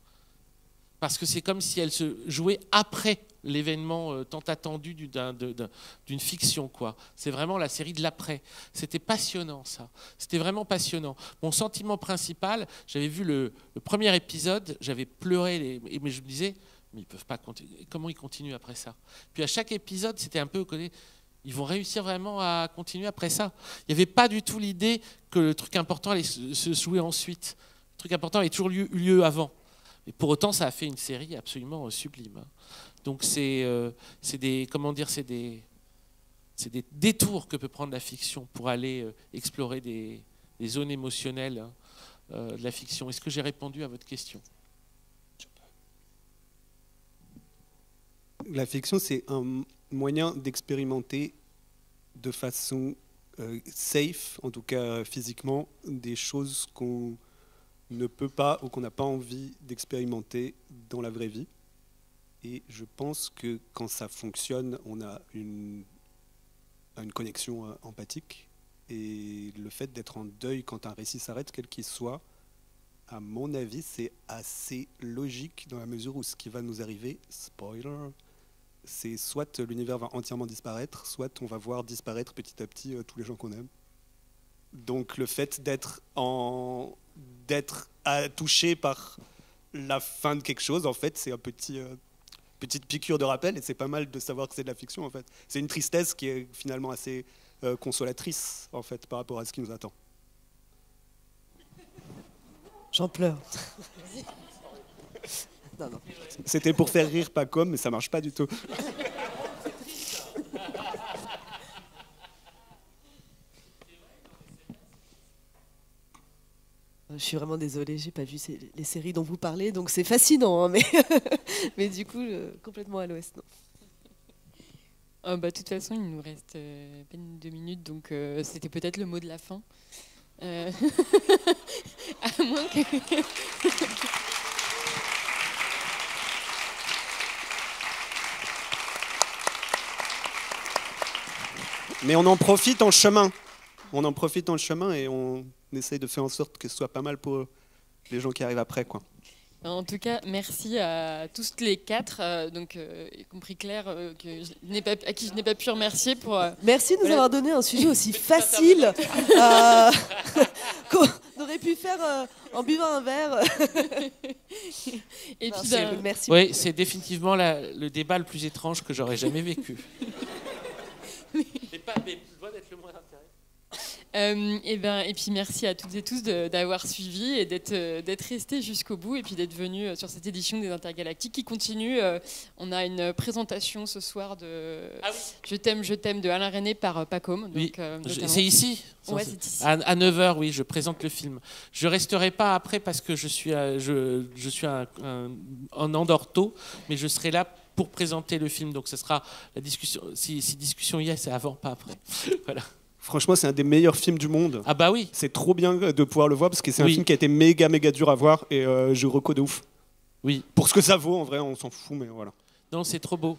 parce que c'est comme si elle se jouait après l'événement tant attendu d'une fiction, quoi. C'est vraiment la série de l'après. C'était passionnant, ça. C'était vraiment passionnant. Mon sentiment principal, j'avais vu le premier épisode, j'avais pleuré, mais je me disais, mais ils peuvent pas continuer. Comment ils continuent après ça? Puis à chaque épisode, c'était un peu, ils vont réussir vraiment à continuer après ça. Il n'y avait pas du tout l'idée que le truc important allait se jouer ensuite. Le truc important avait toujours eu lieu avant. Et pour autant, ça a fait une série absolument sublime. Donc c'est des détours que peut prendre la fiction pour aller explorer des zones émotionnelles de la fiction. Est-ce que j'ai répondu à votre question? La fiction, c'est un moyen d'expérimenter de façon safe, en tout cas physiquement, des choses qu'on ne peut pas ou qu'on n'a pas envie d'expérimenter dans la vraie vie. Et je pense que quand ça fonctionne, on a une connexion empathique. Et le fait d'être en deuil quand un récit s'arrête, quel qu'il soit, à mon avis, c'est assez logique dans la mesure où ce qui va nous arriver, spoiler, c'est soit l'univers va entièrement disparaître, soit on va voir disparaître petit à petit tous les gens qu'on aime. Donc le fait d'être touché par la fin de quelque chose, en fait, c'est un petite piqûre de rappel, et c'est pas mal de savoir que c'est de la fiction, en fait. C'est une tristesse qui est finalement assez consolatrice, en fait, par rapport à ce qui nous attend. J'en pleure. Non. C'était pour faire rire Paco, mais ça marche pas du tout. Je suis vraiment désolée, j'ai pas vu les séries dont vous parlez, donc c'est fascinant, hein, mais du coup, complètement à l'ouest, non. De toute façon, il nous reste à peine 2 minutes, donc c'était peut-être le mot de la fin. À moins que... Mais on en profite en chemin. On en profite en chemin et on essaye de faire en sorte que ce soit pas mal pour les gens qui arrivent après, quoi. En tout cas, merci à tous les 4, donc y compris Claire, à qui je n'ai pas pu remercier pour. Merci de nous avoir donné un sujet aussi facile qu'on aurait pu faire en buvant un verre. Et puis, merci. Oui, c'est définitivement le débat le plus étrange que j'aurais jamais vécu. Mais loin d'être le moins intéressant. Et puis merci à toutes et tous d'avoir suivi et d'être restés jusqu'au bout et puis d'être venus sur cette édition des Intergalactiques qui continue. On a une présentation ce soir de Je t'aime de Alain René par Pacôme. Oui, c'est ici, ouais, c'est ici. À 9h, oui, je présente le film. Je ne resterai pas après parce que je suis en endorto, mais je serai là pour présenter le film. Donc ce sera la discussion. Si discussion y est, c'est avant, pas après. Voilà. Franchement, c'est un des meilleurs films du monde. Ah bah oui. C'est trop bien de pouvoir le voir parce que c'est un film qui a été méga dur à voir et je reco de ouf. Oui. Pour ce que ça vaut, en vrai, on s'en fout, mais voilà. Non, c'est trop beau.